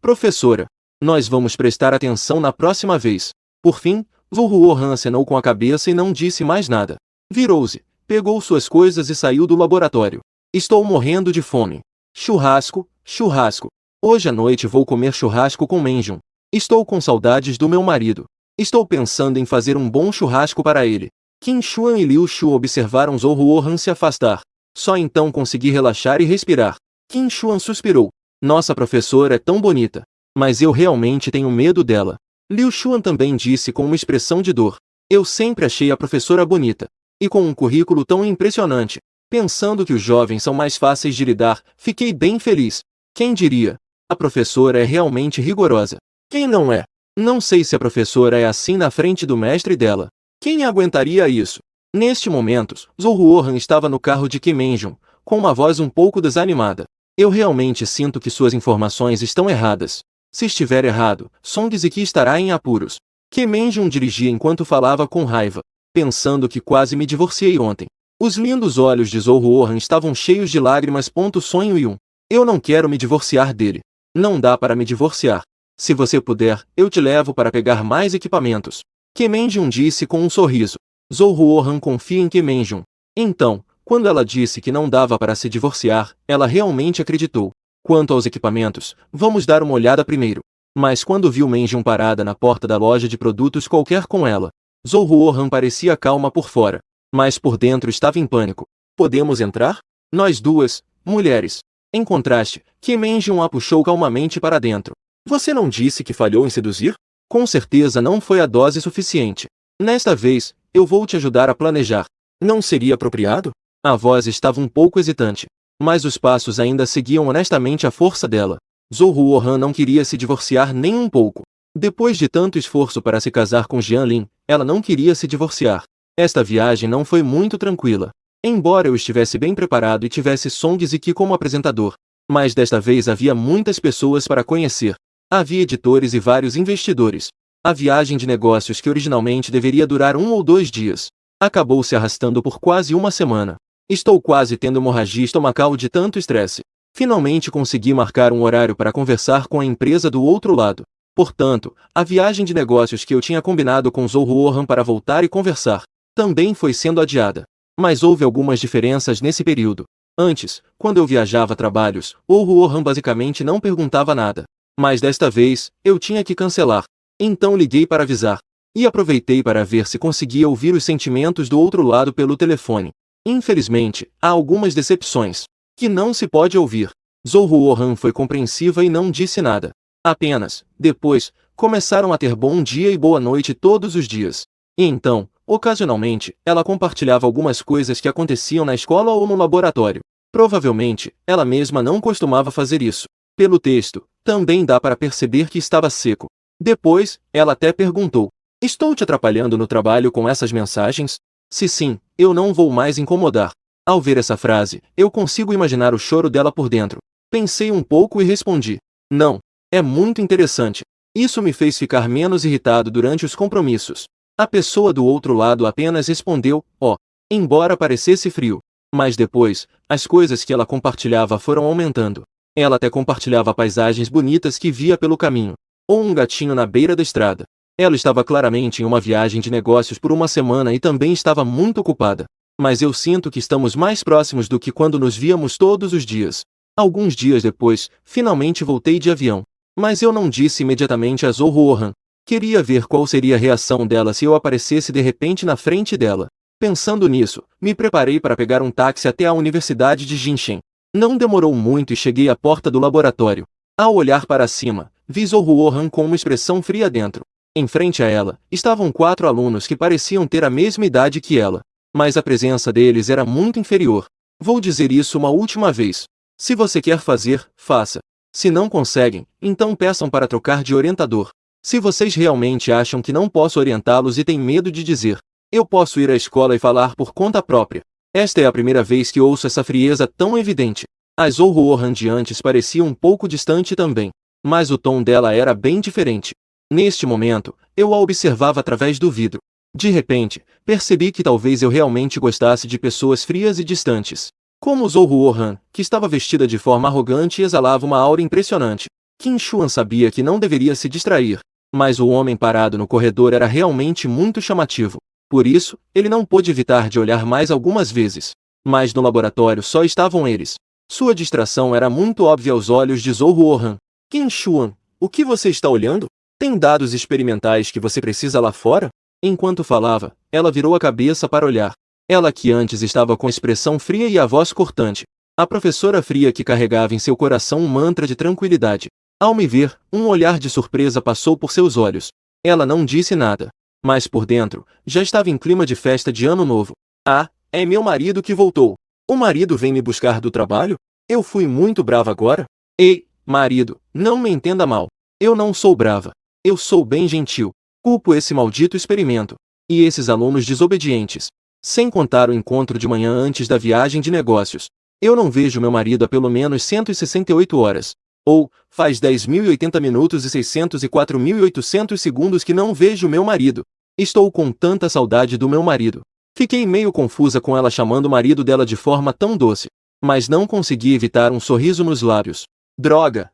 Speaker 1: Professora. Nós vamos prestar atenção na próxima vez. Por fim, Zhou Ruohan acenou com a cabeça e não disse mais nada. Virou-se, pegou suas coisas e saiu do laboratório. Estou morrendo de fome. Churrasco, churrasco. Hoje à noite vou comer churrasco com Menjun. Estou com saudades do meu marido. Estou pensando em fazer um bom churrasco para ele. Qin Xuan e Liu Shu observaram Zhou Ruohan se afastar. Só então consegui relaxar e respirar. Qin Xuan suspirou. Nossa professora é tão bonita. Mas eu realmente tenho medo dela. Liu Xuan também disse com uma expressão de dor. Eu sempre achei a professora bonita. E com um currículo tão impressionante. Pensando que os jovens são mais fáceis de lidar, fiquei bem feliz. Quem diria? A professora é realmente rigorosa. Quem não é? Não sei se a professora é assim na frente do mestre dela. Quem aguentaria isso? Neste momento, Zhou Ruohan estava no carro de Kim Menjun, com uma voz um pouco desanimada. Eu realmente sinto que suas informações estão erradas. Se estiver errado, Song Ziki estará em apuros. Kim Min-jung dirigia enquanto falava com raiva, pensando que quase me divorciei ontem. Os lindos olhos de Zhou Ruohan estavam cheios de lágrimas. Sonho e eu não quero me divorciar dele. Não dá para me divorciar. Se você puder, eu te levo para pegar mais equipamentos. Kim Min-jung disse com um sorriso. Zhou Ruohan confia em Kim Min-jung. Então, quando ela disse que não dava para se divorciar, ela realmente acreditou. Quanto aos equipamentos, vamos dar uma olhada primeiro. Mas quando viu Min-jung parada na porta da loja de produtos qualquer com ela, Zhou Ruohan parecia calma por fora, mas por dentro estava em pânico. Podemos entrar? Nós duas, mulheres. Em contraste, Kim Min-jung a puxou calmamente para dentro. Você não disse que falhou em seduzir? Com certeza não foi a dose suficiente. Nesta vez, eu vou te ajudar a planejar. Não seria apropriado? A voz estava um pouco hesitante, mas os passos ainda seguiam honestamente a força dela. Zhou Ruohan não queria se divorciar nem um pouco. Depois de tanto esforço para se casar com Jian Lin, ela não queria se divorciar. Esta viagem não foi muito tranquila. Embora eu estivesse bem preparado e tivesse Song Ziki como apresentador, mas desta vez havia muitas pessoas para conhecer. Havia editores e vários investidores. A viagem de negócios que originalmente deveria durar 1 ou 2 dias, acabou se arrastando por quase uma semana. Estou quase tendo hemorragia estomacal de tanto estresse. Finalmente consegui marcar um horário para conversar com a empresa do outro lado. Portanto, a viagem de negócios que eu tinha combinado com Zhou Ruohan para voltar e conversar, também foi sendo adiada. Mas houve algumas diferenças nesse período. Antes, quando eu viajava a trabalhos, Zhou Ruohan basicamente não perguntava nada. Mas desta vez, eu tinha que cancelar. Então liguei para avisar. E aproveitei para ver se conseguia ouvir os sentimentos do outro lado pelo telefone. Infelizmente, há algumas decepções que não se pode ouvir. Zhou Ruohan foi compreensiva e não disse nada. Apenas, depois, começaram a ter bom dia e boa noite todos os dias. E então, ocasionalmente, ela compartilhava algumas coisas que aconteciam na escola ou no laboratório. Provavelmente, ela mesma não costumava fazer isso. Pelo texto, também dá para perceber que estava seco. Depois, ela até perguntou: estou te atrapalhando no trabalho com essas mensagens? Se sim, eu não vou mais incomodar. Ao ver essa frase, eu consigo imaginar o choro dela por dentro. Pensei um pouco e respondi: não. É muito interessante. Isso me fez ficar menos irritado durante os compromissos. A pessoa do outro lado apenas respondeu: ó, embora parecesse frio. Mas depois, as coisas que ela compartilhava foram aumentando. Ela até compartilhava paisagens bonitas que via pelo caminho, ou um gatinho na beira da estrada. Ela estava claramente em uma viagem de negócios por uma semana e também estava muito ocupada. Mas eu sinto que estamos mais próximos do que quando nos víamos todos os dias. Alguns dias depois, finalmente voltei de avião. Mas eu não disse imediatamente a Zhou Ruohan. Queria ver qual seria a reação dela se eu aparecesse de repente na frente dela. Pensando nisso, me preparei para pegar um táxi até a Universidade de Jinshen. Não demorou muito e cheguei à porta do laboratório. Ao olhar para cima, vi Zhou Ruohan com uma expressão fria dentro. Em frente a ela, estavam 4 alunos que pareciam ter a mesma idade que ela. Mas a presença deles era muito inferior. Vou dizer isso uma última vez. Se você quer fazer, faça. Se não conseguem, então peçam para trocar de orientador. Se vocês realmente acham que não posso orientá-los e têm medo de dizer, eu posso ir à escola e falar por conta própria. Esta é a primeira vez que ouço essa frieza tão evidente. A Zhou Ruohan de antes parecia um pouco distante também, mas o tom dela era bem diferente. Neste momento, eu a observava através do vidro. De repente, percebi que talvez eu realmente gostasse de pessoas frias e distantes. Como Zhou Ruohan, que estava vestida de forma arrogante e exalava uma aura impressionante. Qin Shuan sabia que não deveria se distrair, mas o homem parado no corredor era realmente muito chamativo. Por isso, ele não pôde evitar de olhar mais algumas vezes. Mas no laboratório só estavam eles. Sua distração era muito óbvia aos olhos de Zhou Ruohan. Qin Shuan, o que você está olhando? Tem dados experimentais que você precisa lá fora? Enquanto falava, ela virou a cabeça para olhar. Ela que antes estava com expressão fria e a voz cortante. A professora fria que carregava em seu coração um mantra de tranquilidade. Ao me ver, um olhar de surpresa passou por seus olhos. Ela não disse nada. Mas por dentro, já estava em clima de festa de ano novo. Ah, é meu marido que voltou. O marido vem me buscar do trabalho? Eu fui muito brava agora? Ei, marido, não me entenda mal. Eu não sou brava. Eu sou bem gentil. Culpo esse maldito experimento. E esses alunos desobedientes. Sem contar o encontro de manhã antes da viagem de negócios. Eu não vejo meu marido há pelo menos 168 horas. Ou, faz 10.080 minutos e 604.800 segundos que não vejo meu marido. Estou com tanta saudade do meu marido. Fiquei meio confusa com ela chamando o marido dela de forma tão doce, mas não consegui evitar um sorriso nos lábios. Droga!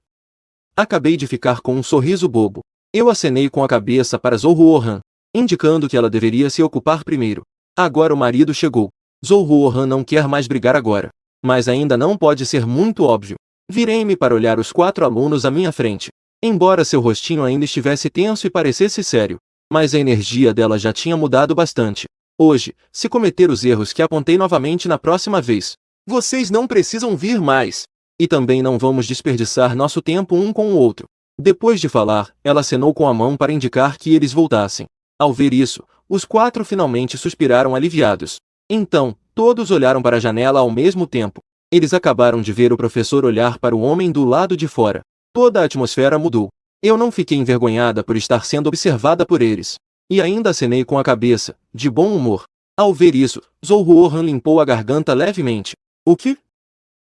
Speaker 1: Acabei de ficar com um sorriso bobo. Eu acenei com a cabeça para Zohuohan, indicando que ela deveria se ocupar primeiro. Agora o marido chegou. Zohuohan não quer mais brigar agora. Mas ainda não pode ser muito óbvio. Virei-me para olhar os 4 alunos à minha frente. Embora seu rostinho ainda estivesse tenso e parecesse sério, mas a energia dela já tinha mudado bastante. Hoje, se cometer os erros que apontei novamente na próxima vez, vocês não precisam vir mais. E também não vamos desperdiçar nosso tempo um com o outro. Depois de falar, ela acenou com a mão para indicar que eles voltassem. Ao ver isso, os 4 finalmente suspiraram aliviados. Então, todos olharam para a janela ao mesmo tempo. Eles acabaram de ver o professor olhar para o homem do lado de fora. Toda a atmosfera mudou. Eu não fiquei envergonhada por estar sendo observada por eles. E ainda acenei com a cabeça, de bom humor. Ao ver isso, Zohuohan limpou a garganta levemente. O quê?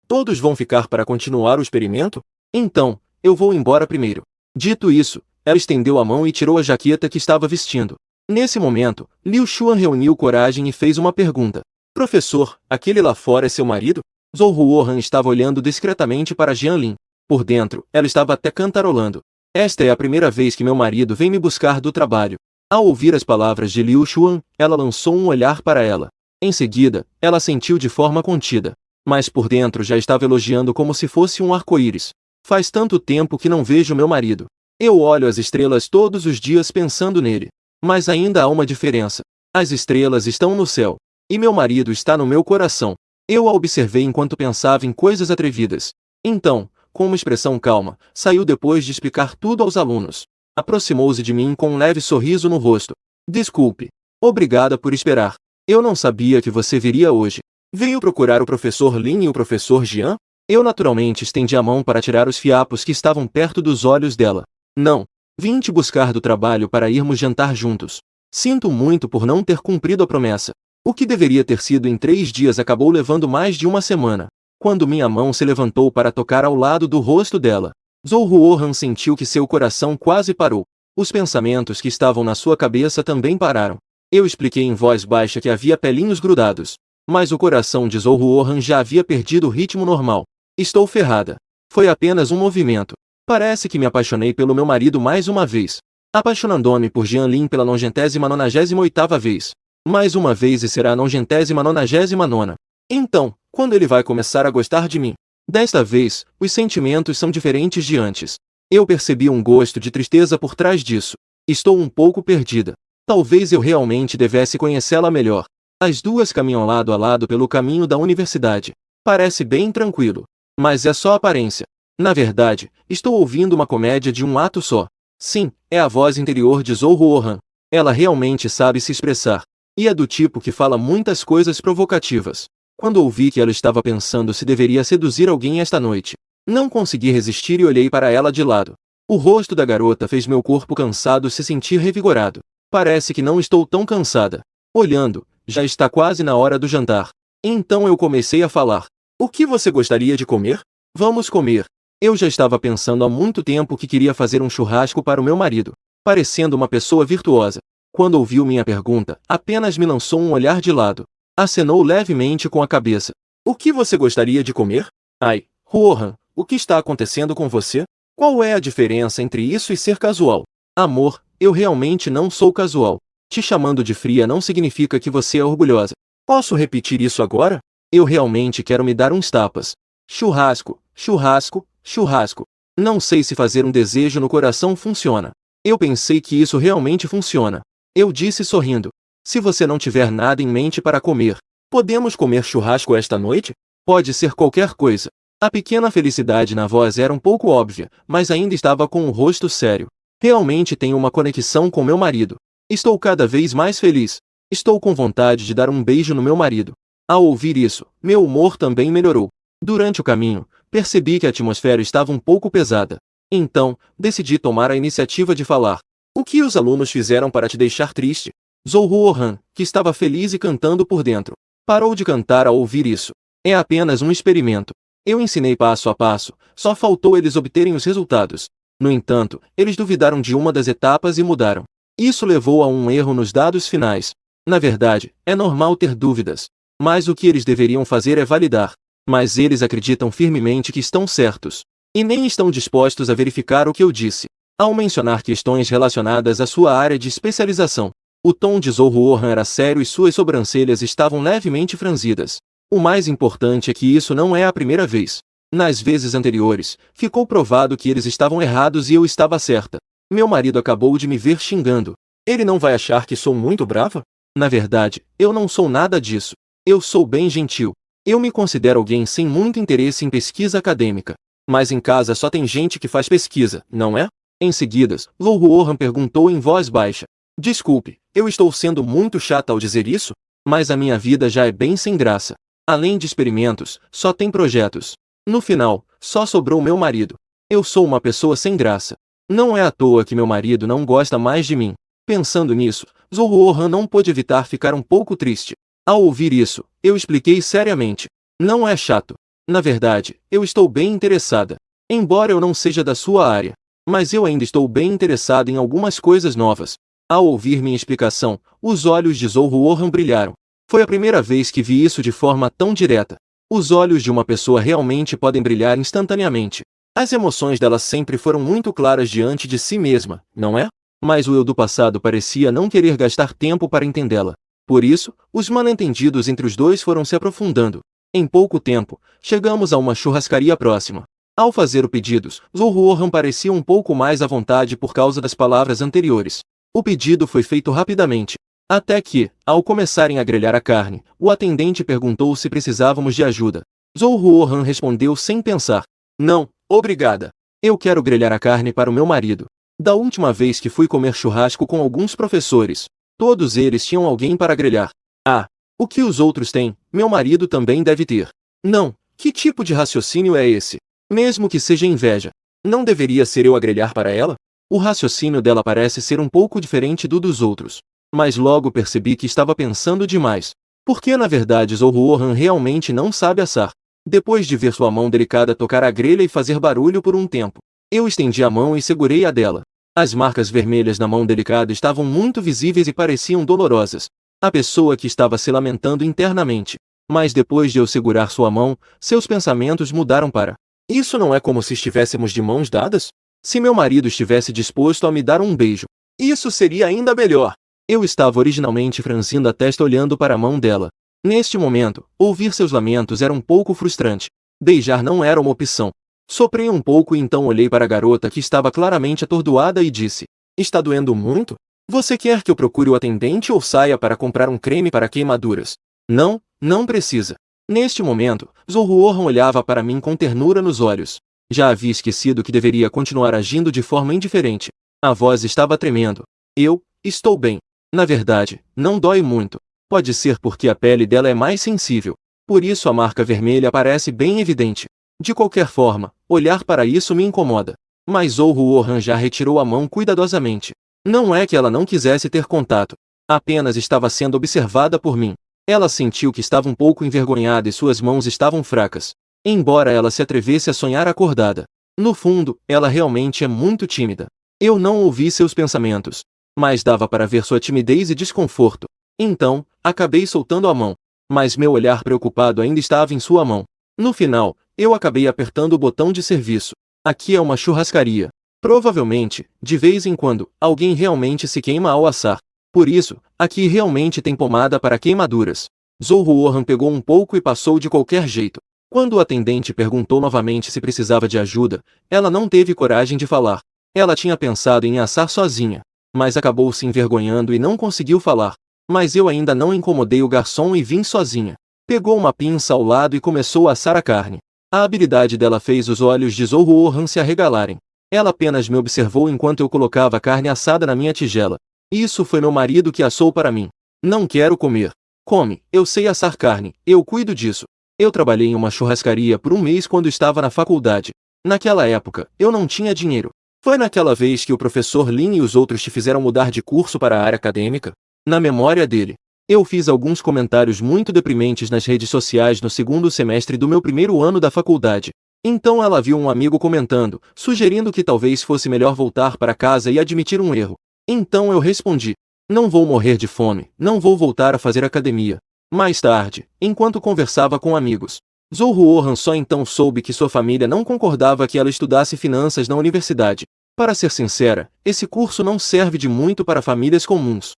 Speaker 1: Todos vão ficar para continuar o experimento? Então, eu vou embora primeiro. Dito isso, ela estendeu a mão e tirou a jaqueta que estava vestindo. Nesse momento, Liu Xuan reuniu coragem e fez uma pergunta. Professor, aquele lá fora é seu marido? Zohuohan estava olhando discretamente para Jianlin. Por dentro, ela estava até cantarolando. Esta é a primeira vez que meu marido vem me buscar do trabalho. Ao ouvir as palavras de Liu Xuan, ela lançou um olhar para ela. Em seguida, ela sentiu de forma contida. Mas por dentro já estava elogiando como se fosse um arco-íris. Faz tanto tempo que não vejo meu marido. Eu olho as estrelas todos os dias pensando nele. Mas ainda há uma diferença. As estrelas estão no céu. E meu marido está no meu coração. Eu a observei enquanto pensava em coisas atrevidas. Então, com uma expressão calma, saiu depois de explicar tudo aos alunos. Aproximou-se de mim com um leve sorriso no rosto. Desculpe. Obrigada por esperar. Eu não sabia que você viria hoje. Veio procurar o professor Lin e o professor Jian? Eu naturalmente estendi a mão para tirar os fiapos que estavam perto dos olhos dela. Não. Vim te buscar do trabalho para irmos jantar juntos. Sinto muito por não ter cumprido a promessa. O que deveria ter sido em 3 dias acabou levando mais de uma semana. Quando minha mão se levantou para tocar ao lado do rosto dela, Zohuohan sentiu que seu coração quase parou. Os pensamentos que estavam na sua cabeça também pararam. Eu expliquei em voz baixa que havia pelinhos grudados. Mas o coração de Zohuohan já havia perdido o ritmo normal. Estou ferrada. Foi apenas um movimento. Parece que me apaixonei pelo meu marido mais uma vez. Apaixonando-me por Jianlin pela 99ª vez. Mais uma vez e será a 99ª. Então, quando ele vai começar a gostar de mim? Desta vez, os sentimentos são diferentes de antes. Eu percebi um gosto de tristeza por trás disso. Estou um pouco perdida. Talvez eu realmente devesse conhecê-la melhor. As duas caminham lado a lado pelo caminho da universidade. Parece bem tranquilo. Mas é só aparência. Na verdade, estou ouvindo uma comédia de um ato só. Sim, é a voz interior de Zohuohan. Ela realmente sabe se expressar. E é do tipo que fala muitas coisas provocativas. Quando ouvi que ela estava pensando se deveria seduzir alguém esta noite, não consegui resistir e olhei para ela de lado. O rosto da garota fez meu corpo cansado se sentir revigorado. Parece que não estou tão cansada. Olhando, já está quase na hora do jantar. Então eu comecei a falar. O que você gostaria de comer? Vamos comer. Eu já estava pensando há muito tempo que queria fazer um churrasco para o meu marido, parecendo uma pessoa virtuosa. Quando ouviu minha pergunta, apenas me lançou um olhar de lado. Acenou levemente com a cabeça. O que você gostaria de comer? Ai, Huohan, o que está acontecendo com você? Qual é a diferença entre isso e ser casual? Amor, eu realmente não sou casual. Te chamando de fria não significa que você é orgulhosa. Posso repetir isso agora? Eu realmente quero me dar uns tapas. Churrasco, churrasco, churrasco. Não sei se fazer um desejo no coração funciona. Eu pensei que isso realmente funciona. Eu disse sorrindo. Se você não tiver nada em mente para comer, podemos comer churrasco esta noite? Pode ser qualquer coisa. A pequena felicidade na voz era um pouco óbvia, mas ainda estava com o rosto sério. Realmente tenho uma conexão com meu marido. Estou cada vez mais feliz. Estou com vontade de dar um beijo no meu marido. Ao ouvir isso, meu humor também melhorou. Durante o caminho, percebi que a atmosfera estava um pouco pesada. Então, decidi tomar a iniciativa de falar. O que os alunos fizeram para te deixar triste? Zohuohan, que estava feliz e cantando por dentro, parou de cantar ao ouvir isso. É apenas um experimento. Eu ensinei passo a passo, só faltou eles obterem os resultados. No entanto, eles duvidaram de uma das etapas e mudaram. Isso levou a um erro nos dados finais. Na verdade, é normal ter dúvidas. Mas o que eles deveriam fazer é validar. Mas eles acreditam firmemente que estão certos. E nem estão dispostos a verificar o que eu disse. Ao mencionar questões relacionadas à sua área de especialização, o tom de Zhou-Ruohan era sério e suas sobrancelhas estavam levemente franzidas. O mais importante é que isso não é a primeira vez. Nas vezes anteriores, ficou provado que eles estavam errados e eu estava certa. Meu marido acabou de me ver xingando. Ele não vai achar que sou muito brava? Na verdade, eu não sou nada disso. Eu sou bem gentil. Eu me considero alguém sem muito interesse em pesquisa acadêmica. Mas em casa só tem gente que faz pesquisa, não é? Em seguida, Zhou-Ruohan perguntou em voz baixa. Desculpe, eu estou sendo muito chata ao dizer isso? Mas a minha vida já é bem sem graça. Além de experimentos, só tem projetos. No final, só sobrou meu marido. Eu sou uma pessoa sem graça. Não é à toa que meu marido não gosta mais de mim. Pensando nisso, Zhou-Ruohan não pôde evitar ficar um pouco triste. Ao ouvir isso, eu expliquei seriamente. Não é chato. Na verdade, eu estou bem interessada. Embora eu não seja da sua área. Mas eu ainda estou bem interessada em algumas coisas novas. Ao ouvir minha explicação, os olhos de Zhou-Ruohan brilharam. Foi a primeira vez que vi isso de forma tão direta. Os olhos de uma pessoa realmente podem brilhar instantaneamente. As emoções dela sempre foram muito claras diante de si mesma, não é? Mas o eu do passado parecia não querer gastar tempo para entendê-la. Por isso, os mal-entendidos entre os dois foram se aprofundando. Em pouco tempo, chegamos a uma churrascaria próxima. Ao fazer o pedido, Zhou-Ruohan parecia um pouco mais à vontade por causa das palavras anteriores. O pedido foi feito rapidamente. Até que, ao começarem a grelhar a carne, o atendente perguntou se precisávamos de ajuda. Zhou-Ruohan respondeu sem pensar. Não, obrigada. Eu quero grelhar a carne para o meu marido. Da última vez que fui comer churrasco com alguns professores, todos eles tinham alguém para grelhar. Ah, o que os outros têm, meu marido também deve ter. Não, que tipo de raciocínio é esse? Mesmo que seja inveja, não deveria ser eu a grelhar para ela? O raciocínio dela parece ser um pouco diferente do dos outros. Mas logo percebi que estava pensando demais. Porque na verdade Zhou-Ruohan realmente não sabe assar. Depois de ver sua mão delicada tocar a grelha e fazer barulho por um tempo, eu estendi a mão e segurei a dela. As marcas vermelhas na mão delicada estavam muito visíveis e pareciam dolorosas. A pessoa que estava se lamentando internamente. Mas depois de eu segurar sua mão, seus pensamentos mudaram para: isso não é como se estivéssemos de mãos dadas? Se meu marido estivesse disposto a me dar um beijo, isso seria ainda melhor. Eu estava originalmente franzindo a testa olhando para a mão dela. Neste momento, ouvir seus lamentos era um pouco frustrante. Beijar não era uma opção. Soprei um pouco e então olhei para a garota que estava claramente atordoada e disse: está doendo muito? Você quer que eu procure o atendente ou saia para comprar um creme para queimaduras? Não, não precisa. Neste momento, Zhou-Ruohan olhava para mim com ternura nos olhos. Já havia esquecido que deveria continuar agindo de forma indiferente. A voz estava tremendo. Eu, estou bem. Na verdade, não dói muito. Pode ser porque a pele dela é mais sensível. Por isso a marca vermelha parece bem evidente. De qualquer forma, olhar para isso me incomoda. Mas Zhou-Ruohan já retirou a mão cuidadosamente. Não é que ela não quisesse ter contato. Apenas estava sendo observada por mim. Ela sentiu que estava um pouco envergonhada e suas mãos estavam fracas. Embora ela se atrevesse a sonhar acordada. No fundo, ela realmente é muito tímida. Eu não ouvi seus pensamentos. Mas dava para ver sua timidez e desconforto. Então, acabei soltando a mão. Mas meu olhar preocupado ainda estava em sua mão. No final, eu acabei apertando o botão de serviço. Aqui é uma churrascaria. Provavelmente, de vez em quando, alguém realmente se queima ao assar. Por isso, aqui realmente tem pomada para queimaduras. Zhou-Ruohan pegou um pouco e passou de qualquer jeito. Quando o atendente perguntou novamente se precisava de ajuda, ela não teve coragem de falar. Ela tinha pensado em assar sozinha, mas acabou se envergonhando e não conseguiu falar. Mas eu ainda não incomodei o garçom e vim sozinha. Pegou uma pinça ao lado e começou a assar a carne. A habilidade dela fez os olhos de Zhou-Ruohan se arregalarem. Ela apenas me observou enquanto eu colocava a carne assada na minha tigela. Isso foi meu marido que assou para mim. Não quero comer. Come, eu sei assar carne, eu cuido disso. Eu trabalhei em uma churrascaria por um mês quando estava na faculdade. Naquela época, eu não tinha dinheiro. Foi naquela vez que o professor Lin e os outros te fizeram mudar de curso para a área acadêmica? Na memória dele, Eu fiz alguns comentários muito deprimentes nas redes sociais no segundo semestre do meu primeiro ano da faculdade. Então ela viu um amigo comentando, sugerindo que talvez fosse melhor voltar para casa e admitir um erro. Então eu respondi: não vou morrer de fome, não vou voltar a fazer academia. Mais tarde, enquanto conversava com amigos, Zohuohan só então soube que sua família não concordava que ela estudasse finanças na universidade. Para ser sincera, esse curso não serve de muito para famílias comuns.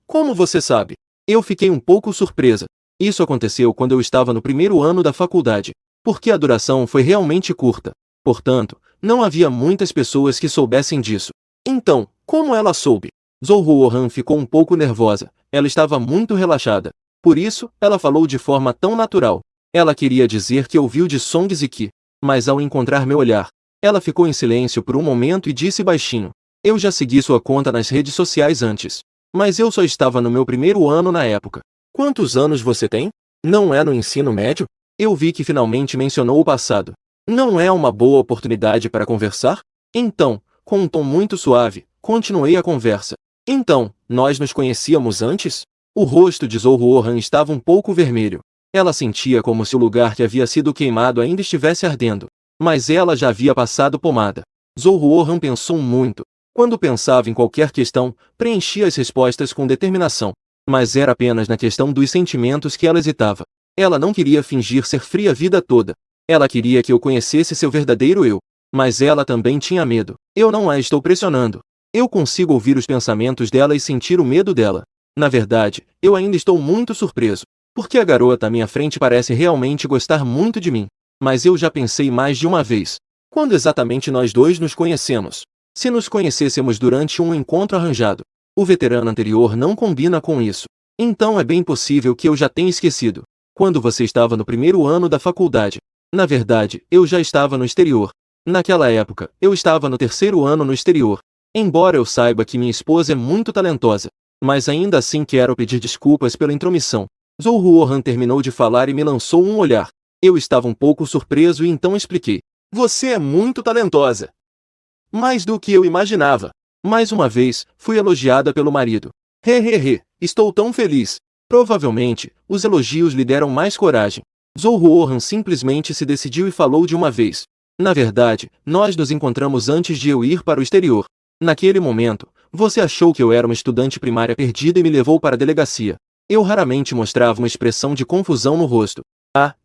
Speaker 1: Como você sabe? Eu fiquei um pouco surpresa. Isso aconteceu quando eu estava no primeiro ano da faculdade, porque a duração foi realmente curta. Portanto, não havia muitas pessoas que soubessem disso. Então, como ela soube? Zohuohan ficou um pouco nervosa. Ela estava muito relaxada. Por isso, ela falou de forma tão natural. Ela queria dizer que ouviu de Song Ziki, mas ao encontrar meu olhar, ela ficou em silêncio por um momento e disse baixinho: eu já segui sua conta nas redes sociais antes. Mas eu só estava no meu primeiro ano na época. Quantos anos você tem? Não é no ensino médio? Eu vi que finalmente mencionou o passado. Não é uma boa oportunidade para conversar? Então, com um tom muito suave, continuei a conversa. Então, nós nos conhecíamos antes? O rosto de Zohuohan estava um pouco vermelho. Ela sentia como se o lugar que havia sido queimado ainda estivesse ardendo. Mas ela já havia passado pomada. Zohuohan pensou muito. Quando pensava em qualquer questão, preenchia as respostas com determinação. Mas era apenas na questão dos sentimentos que ela hesitava. Ela não queria fingir ser fria a vida toda. Ela queria que eu conhecesse seu verdadeiro eu. Mas ela também tinha medo. Eu não a estou pressionando. Eu consigo ouvir os pensamentos dela e sentir o medo dela. Na verdade, eu ainda estou muito surpreso. Porque a garota à minha frente parece realmente gostar muito de mim. Mas eu já pensei mais de uma vez. Quando exatamente nós dois nos conhecemos? Se nos conhecêssemos durante um encontro arranjado, o veterano anterior não combina com isso. Então é bem possível que eu já tenha esquecido. Quando você estava no primeiro ano da faculdade. Na verdade, eu já estava no exterior. Naquela época, eu estava no terceiro ano no exterior. Embora eu saiba que minha esposa é muito talentosa, mas ainda assim quero pedir desculpas pela intromissão. Zohuohan terminou de falar e me lançou um olhar. Eu estava um pouco surpreso e então expliquei: você é muito talentosa. Mais do que eu imaginava. Mais uma vez, fui elogiada pelo marido. Estou tão feliz. Provavelmente, os elogios lhe deram mais coragem. Zohuohan simplesmente se decidiu e falou de uma vez. Na verdade, nós nos encontramos antes de eu ir para o exterior. Naquele momento, você achou que eu era uma estudante primária perdida e me levou para a delegacia. Eu raramente mostrava uma expressão de confusão no rosto. Ah,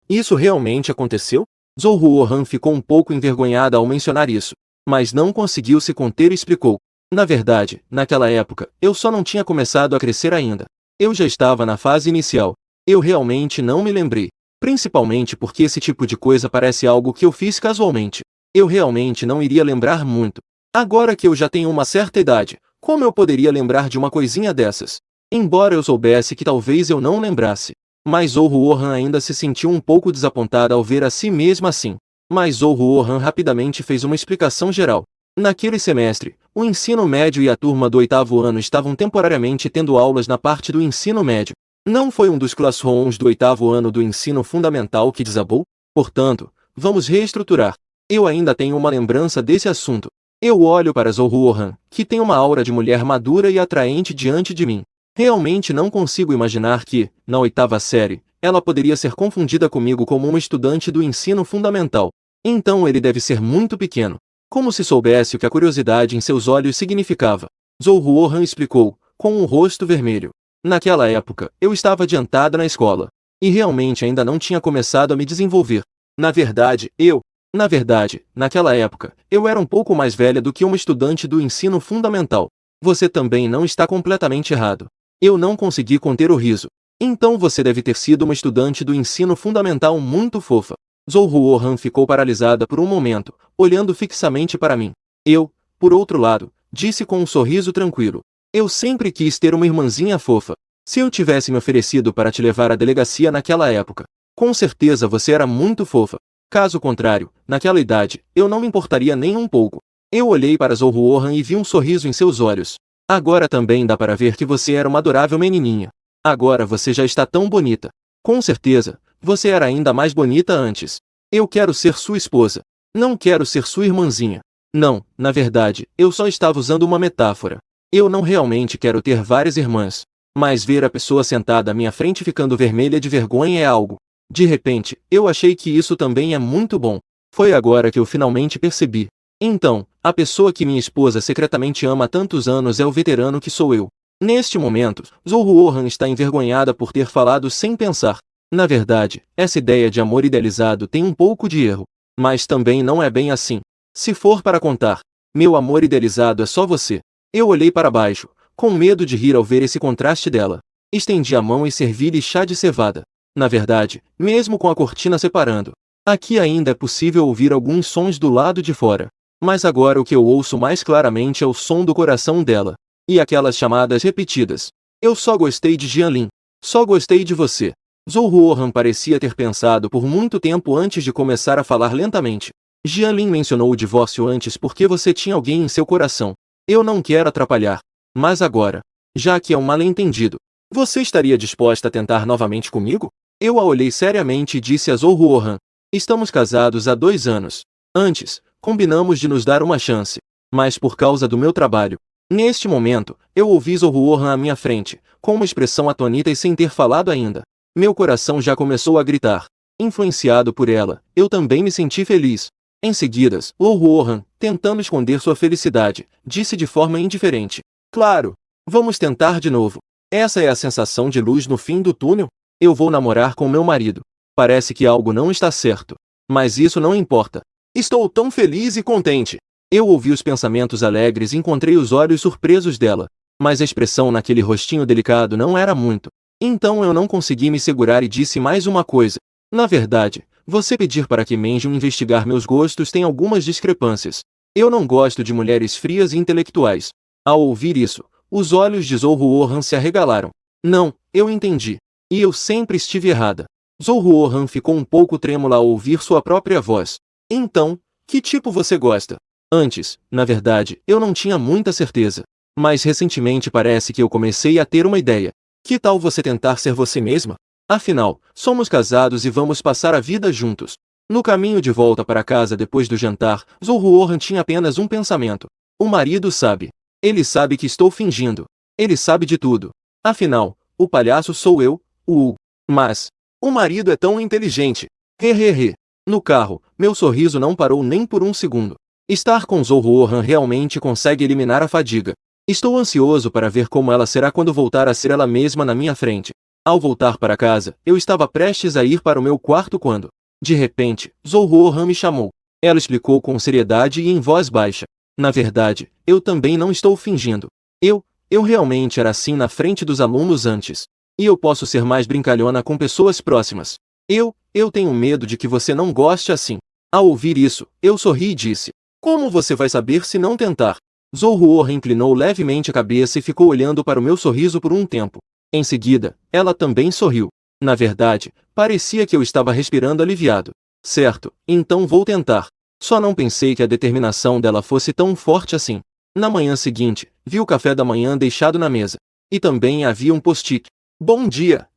Speaker 1: isso realmente aconteceu? Zohuohan ficou um pouco envergonhada ao mencionar isso, mas não conseguiu se conter e explicou. Na verdade, naquela época, eu só não tinha começado a crescer ainda. Eu já estava na fase inicial. Eu realmente não me lembrei. Principalmente porque esse tipo de coisa parece algo que eu fiz casualmente. Eu realmente não iria lembrar muito. Agora que eu já tenho uma certa idade, como eu poderia lembrar de uma coisinha dessas? Embora eu soubesse que talvez eu não lembrasse. Mas Zohuohan ainda se sentiu um pouco desapontada ao ver a si mesma assim. Mas Zohuohan rapidamente fez uma explicação geral. Naquele semestre, o ensino médio e a turma do oitavo ano estavam temporariamente tendo aulas na parte do ensino médio. Não foi um dos classrooms do oitavo ano do ensino fundamental que desabou? Portanto, vamos reestruturar. Eu ainda tenho uma lembrança desse assunto. Eu olho para Zohuohan, que tem uma aura de mulher madura e atraente diante de mim. Realmente não consigo imaginar que, na oitava série, ela poderia ser confundida comigo como uma estudante do ensino fundamental. Então ele deve ser muito pequeno. Como se soubesse o que a curiosidade em seus olhos significava. Zohuohan explicou, com um rosto vermelho. Naquela época, eu estava adiantada na escola. E realmente ainda não tinha começado a me desenvolver. Naquela época, eu era um pouco mais velha do que uma estudante do ensino fundamental. Você também não está completamente errado. Eu não consegui conter o riso. Então você deve ter sido uma estudante do ensino fundamental muito fofa. Zohuohan ficou paralisada por um momento, olhando fixamente para mim. Eu, por outro lado, disse com um sorriso tranquilo. Eu sempre quis ter uma irmãzinha fofa. Se eu tivesse me oferecido para te levar à delegacia naquela época, com certeza você era muito fofa. Caso contrário, naquela idade, eu não me importaria nem um pouco. Eu olhei para Zohuohan e vi um sorriso em seus olhos. Agora também dá para ver que você era uma adorável menininha. Agora você já está tão bonita. Com certeza, você era ainda mais bonita antes. Eu quero ser sua esposa. Não quero ser sua irmãzinha. Não, na verdade, eu só estava usando uma metáfora. Eu não realmente quero ter várias irmãs. Mas ver a pessoa sentada à minha frente ficando vermelha de vergonha é algo. De repente, eu achei que isso também é muito bom. Foi agora que eu finalmente percebi. Então, a pessoa que minha esposa secretamente ama há tantos anos é o veterano que sou eu. Neste momento, Zhou Ruohan está envergonhada por ter falado sem pensar. Na verdade, essa ideia de amor idealizado tem um pouco de erro. Mas também não é bem assim. Se for para contar, meu amor idealizado é só você. Eu olhei para baixo, com medo de rir ao ver esse contraste dela. Estendi a mão e servi-lhe chá de cevada. Na verdade, mesmo com a cortina separando, aqui ainda é possível ouvir alguns sons do lado de fora. Mas agora o que eu ouço mais claramente é o som do coração dela. E aquelas chamadas repetidas. Eu só gostei de Jianlin. Só gostei de você. Zhou Ruohan parecia ter pensado por muito tempo antes de começar a falar lentamente. Jianlin mencionou o divórcio antes porque você tinha alguém em seu coração. Eu não quero atrapalhar. Mas agora, já que é um mal-entendido, você estaria disposta a tentar novamente comigo? Eu a olhei seriamente e disse a Zhou Ruohan. Estamos casados há 2 anos. Antes, combinamos de nos dar uma chance. Mas por causa do meu trabalho. Neste momento, eu ouvi Zhou Ruohan à minha frente, com uma expressão atônita e sem ter falado ainda. Meu coração já começou a gritar. Influenciado por ela, eu também me senti feliz. Em seguida, Zhou Ruohan, tentando esconder sua felicidade, disse de forma indiferente. Claro, vamos tentar de novo. Essa é a sensação de luz no fim do túnel? Eu vou namorar com meu marido. Parece que algo não está certo. Mas isso não importa. Estou tão feliz e contente. Eu ouvi os pensamentos alegres e encontrei os olhos surpresos dela. Mas a expressão naquele rostinho delicado não era muito. Então eu não consegui me segurar e disse mais uma coisa. Na verdade, você pedir para que Menjun investigar meus gostos tem algumas discrepâncias. Eu não gosto de mulheres frias e intelectuais. Ao ouvir isso, os olhos de Zhou Ruohan se arregalaram. Não, eu entendi. E eu sempre estive errada. Zhou Ruohan ficou um pouco trêmula ao ouvir sua própria voz. Então, que tipo você gosta? Antes, na verdade, eu não tinha muita certeza. Mas recentemente parece que eu comecei a ter uma ideia. Que tal você tentar ser você mesma? Afinal, somos casados e vamos passar a vida juntos. No caminho de volta para casa depois do jantar, Zhou Ruohan tinha apenas um pensamento. O marido sabe. Ele sabe que estou fingindo. Ele sabe de tudo. Afinal, o palhaço sou eu, o... Mas, o marido é tão inteligente. Hehehe. No carro, meu sorriso não parou nem por um segundo. Estar com Zhou Ruohan realmente consegue eliminar a fadiga. Estou ansioso para ver como ela será quando voltar a ser ela mesma na minha frente. Ao voltar para casa, eu estava prestes a ir para o meu quarto quando, de repente, Zhou Ruohan me chamou. Ela explicou com seriedade e em voz baixa. Na verdade, eu também não estou fingindo. Eu realmente era assim na frente dos alunos antes. E eu posso ser mais brincalhona com pessoas próximas. Eu tenho medo de que você não goste assim. Ao ouvir isso, eu sorri e disse. Como você vai saber se não tentar? Zhou Ruohan inclinou levemente a cabeça e ficou olhando para o meu sorriso por um tempo. Em seguida, ela também sorriu. Na verdade, parecia que eu estava respirando aliviado. Certo, então vou tentar. Só não pensei que a determinação dela fosse tão forte assim. Na manhã seguinte, vi o café da manhã deixado na mesa. E também havia um post-it. Bom dia,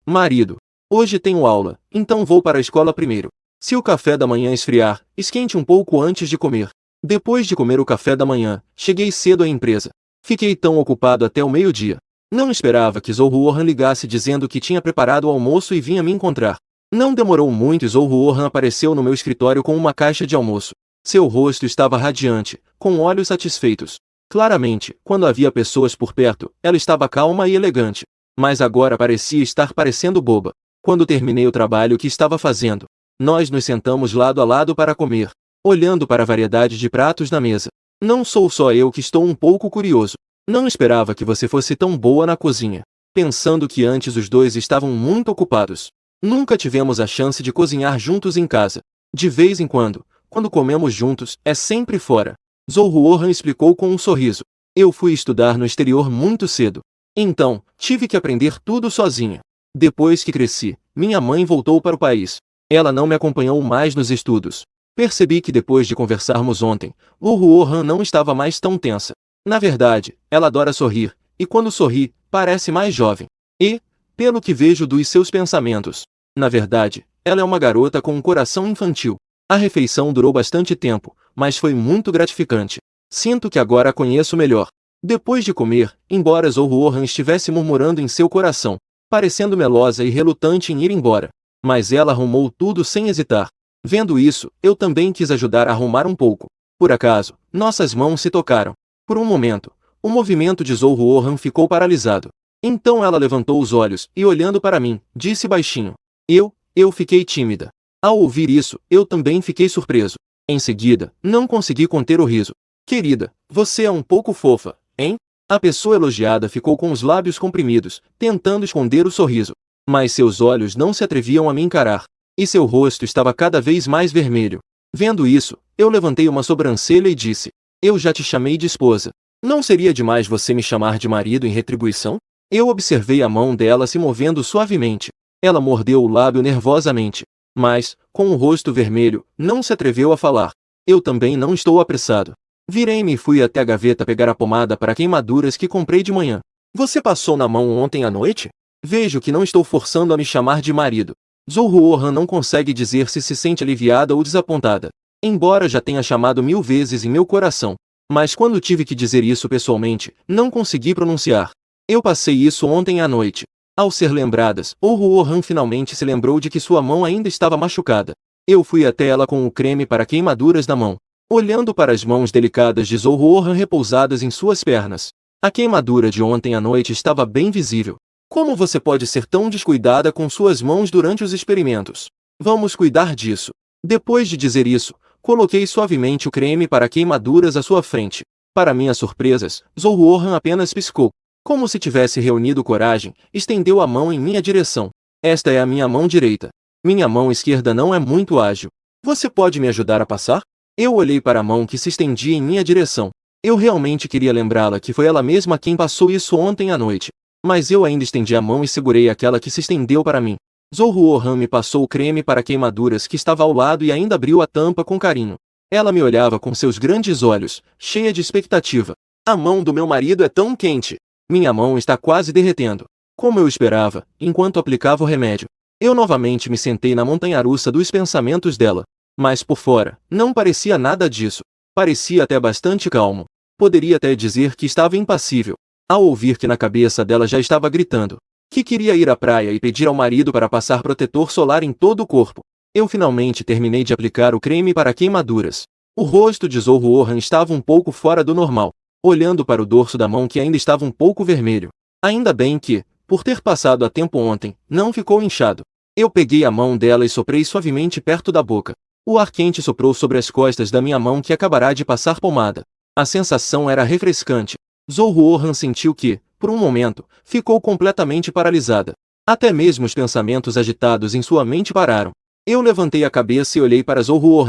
Speaker 1: marido. Hoje tenho aula, então vou para a escola primeiro. Se o café da manhã esfriar, esquente um pouco antes de comer. Depois de comer o café da manhã, cheguei cedo à empresa. Fiquei tão ocupado até o meio-dia. Não esperava que Zhou Ruohan ligasse dizendo que tinha preparado o almoço e vinha me encontrar. Não demorou muito e Zhou Ruohan apareceu no meu escritório com uma caixa de almoço. Seu rosto estava radiante, com olhos satisfeitos. Claramente, quando havia pessoas por perto, ela estava calma e elegante. Mas agora parecia estar parecendo boba. Quando terminei o trabalho que estava fazendo, nós nos sentamos lado a lado para comer, olhando para a variedade de pratos na mesa. Não sou só eu que estou um pouco curioso. Não esperava que você fosse tão boa na cozinha. Pensando que antes os dois estavam muito ocupados. Nunca tivemos a chance de cozinhar juntos em casa. De vez em quando comemos juntos, é sempre fora. Zhou Ruohan explicou com um sorriso. Eu fui estudar no exterior muito cedo. Então, tive que aprender tudo sozinha. Depois que cresci, minha mãe voltou para o país. Ela não me acompanhou mais nos estudos. Percebi que depois de conversarmos ontem, Zhou Ruohan não estava mais tão tensa. Na verdade, ela adora sorrir, e quando sorri, parece mais jovem. E, pelo que vejo dos seus pensamentos, na verdade, ela é uma garota com um coração infantil. A refeição durou bastante tempo, mas foi muito gratificante. Sinto que agora a conheço melhor. Depois de comer, embora Zhou estivesse murmurando em seu coração, parecendo melosa e relutante em ir embora, mas ela arrumou tudo sem hesitar. Vendo isso, eu também quis ajudar a arrumar um pouco. Por acaso, nossas mãos se tocaram. Por um momento, o movimento de Zhou ficou paralisado. Então ela levantou os olhos e, olhando para mim, disse baixinho: Eu fiquei tímida. Ao ouvir isso, eu também fiquei surpreso. Em seguida, não consegui conter o riso. Querida, você é um pouco fofa, hein? A pessoa elogiada ficou com os lábios comprimidos, tentando esconder o sorriso. Mas seus olhos não se atreviam a me encarar. E seu rosto estava cada vez mais vermelho. Vendo isso, eu levantei uma sobrancelha e disse: Eu já te chamei de esposa. Não seria demais você me chamar de marido em retribuição? Eu observei a mão dela se movendo suavemente. Ela mordeu o lábio nervosamente. Mas, com o rosto vermelho, não se atreveu a falar. Eu também não estou apressado. Virei-me e fui até a gaveta pegar a pomada para queimaduras que comprei de manhã. Você passou na mão ontem à noite? Vejo que não estou forçando a me chamar de marido. Zhou não consegue dizer se sente aliviada ou desapontada. Embora já tenha chamado 1000 vezes em meu coração. Mas quando tive que dizer isso pessoalmente, não consegui pronunciar. Eu passei isso ontem à noite. Ao ser lembradas, Zhou finalmente se lembrou de que sua mão ainda estava machucada. Eu fui até ela com o creme para queimaduras na mão. Olhando para as mãos delicadas de Zhou repousadas em suas pernas. A queimadura de ontem à noite estava bem visível. Como você pode ser tão descuidada com suas mãos durante os experimentos? Vamos cuidar disso. Depois de dizer isso, coloquei suavemente o creme para queimaduras à sua frente. Para minhas surpresas, Zhou apenas piscou. Como se tivesse reunido coragem, estendeu a mão em minha direção. Esta é a minha mão direita. Minha mão esquerda não é muito ágil. Você pode me ajudar a passar? Eu olhei para a mão que se estendia em minha direção. Eu realmente queria lembrá-la que foi ela mesma quem passou isso ontem à noite. Mas eu ainda estendi a mão e segurei aquela que se estendeu para mim. Zhou me passou o creme para queimaduras que estava ao lado e ainda abriu a tampa com carinho. Ela me olhava com seus grandes olhos, cheia de expectativa. A mão do meu marido é tão quente. Minha mão está quase derretendo. Como eu esperava, enquanto aplicava o remédio. Eu novamente me sentei na montanha-russa dos pensamentos dela. Mas por fora, não parecia nada disso. Parecia até bastante calmo. Poderia até dizer que estava impassível. Ao ouvir que na cabeça dela já estava gritando que queria ir à praia e pedir ao marido para passar protetor solar em todo o corpo, eu finalmente terminei de aplicar o creme para queimaduras. O rosto de Zhou estava um pouco fora do normal, olhando para o dorso da mão que ainda estava um pouco vermelho. Ainda bem que, por ter passado a tempo ontem, não ficou inchado. Eu peguei a mão dela e soprei suavemente perto da boca. O ar quente soprou sobre as costas da minha mão que acabará de passar pomada. A sensação era refrescante. Zhou sentiu que, por um momento, ficou completamente paralisada. Até mesmo os pensamentos agitados em sua mente pararam. Eu levantei a cabeça e olhei para Zhou.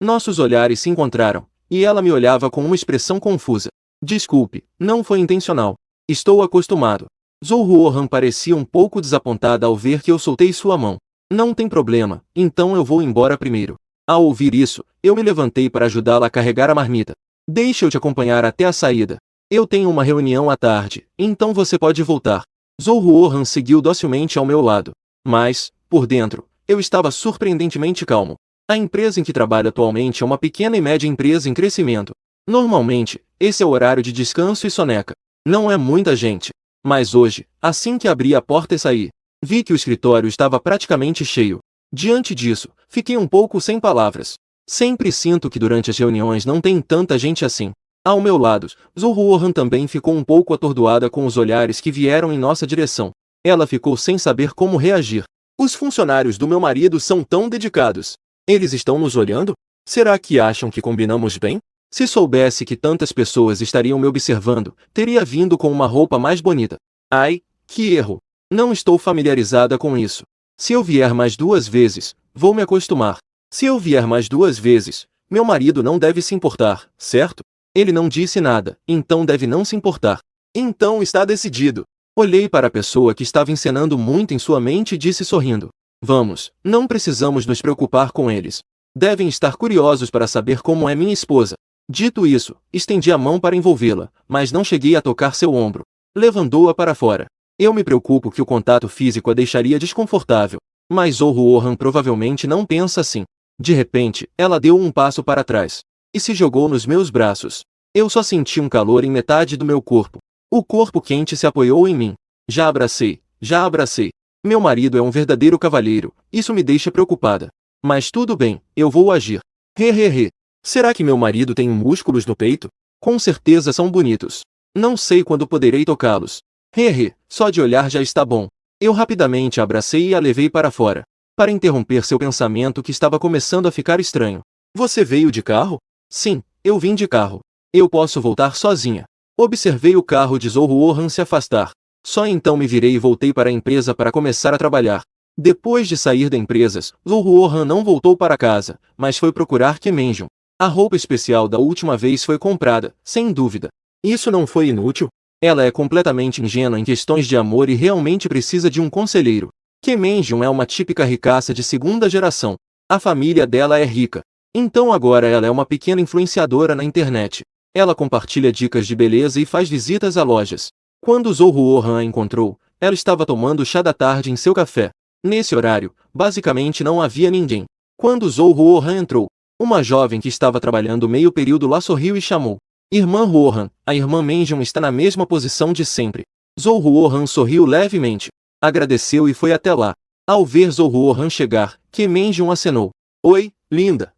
Speaker 1: Nossos olhares se encontraram, e ela me olhava com uma expressão confusa. Desculpe, não foi intencional. Estou acostumado. Zhou parecia um pouco desapontada ao ver que eu soltei sua mão. Não tem problema, então eu vou embora primeiro. Ao ouvir isso, eu me levantei para ajudá-la a carregar a marmita. Deixe eu te acompanhar até a saída. Eu tenho uma reunião à tarde, então você pode voltar. Zhou seguiu docilmente ao meu lado. Mas, por dentro, eu estava surpreendentemente calmo. A empresa em que trabalho atualmente é uma pequena e média empresa em crescimento. Normalmente, esse é o horário de descanso e soneca. Não é muita gente. Mas hoje, assim que abri a porta e saí, vi que o escritório estava praticamente cheio. Diante disso, fiquei um pouco sem palavras. Sempre sinto que durante as reuniões não tem tanta gente assim. Ao meu lado, Zhou também ficou um pouco atordoada com os olhares que vieram em nossa direção. Ela ficou sem saber como reagir. Os funcionários do meu marido são tão dedicados. Eles estão nos olhando? Será que acham que combinamos bem? Se soubesse que tantas pessoas estariam me observando, teria vindo com uma roupa mais bonita. Ai, que erro! Não estou familiarizada com isso. Se eu vier mais 2 vezes, vou me acostumar. Se eu vier mais 2 vezes, meu marido não deve se importar, certo? Ele não disse nada, então deve não se importar. Então está decidido. Olhei para a pessoa que estava encenando muito em sua mente e disse sorrindo. Vamos, não precisamos nos preocupar com eles. Devem estar curiosos para saber como é minha esposa. Dito isso, estendi a mão para envolvê-la, mas não cheguei a tocar seu ombro. Levando-a para fora. Eu me preocupo que o contato físico a deixaria desconfortável. Mas Zhou provavelmente não pensa assim. De repente, ela deu um passo para trás. E se jogou nos meus braços. Eu só senti um calor em metade do meu corpo. O corpo quente se apoiou em mim. Já abracei, já abracei. Meu marido é um verdadeiro cavalheiro, isso me deixa preocupada. Mas tudo bem, eu vou agir. Hehehe. Será que meu marido tem músculos no peito? Com certeza são bonitos. Não sei quando poderei tocá-los. Hehe, só de olhar já está bom. Eu rapidamente a abracei e a levei para fora, para interromper seu pensamento que estava começando a ficar estranho. Você veio de carro? Sim, eu vim de carro. Eu posso voltar sozinha. Observei o carro de Zhou se afastar. Só então me virei e voltei para a empresa para começar a trabalhar. Depois de sair da empresa, Zhou não voltou para casa, mas foi procurar Kemenjun. A roupa especial da última vez foi comprada, sem dúvida. Isso não foi inútil? Ela é completamente ingênua em questões de amor e realmente precisa de um conselheiro. Kemenjun é uma típica ricaça de segunda geração. A família dela é rica. Então agora ela é uma pequena influenciadora na internet. Ela compartilha dicas de beleza e faz visitas a lojas. Quando Zhou a encontrou, ela estava tomando chá da tarde em seu café. Nesse horário, basicamente não havia ninguém. Quando Zhou entrou, uma jovem que estava trabalhando meio período lá sorriu e chamou. Irmã Rohan, a irmã Menjun está na mesma posição de sempre. Zhou sorriu levemente, agradeceu e foi até lá. Ao ver Zhou chegar, Kemenjun acenou. Oi, linda.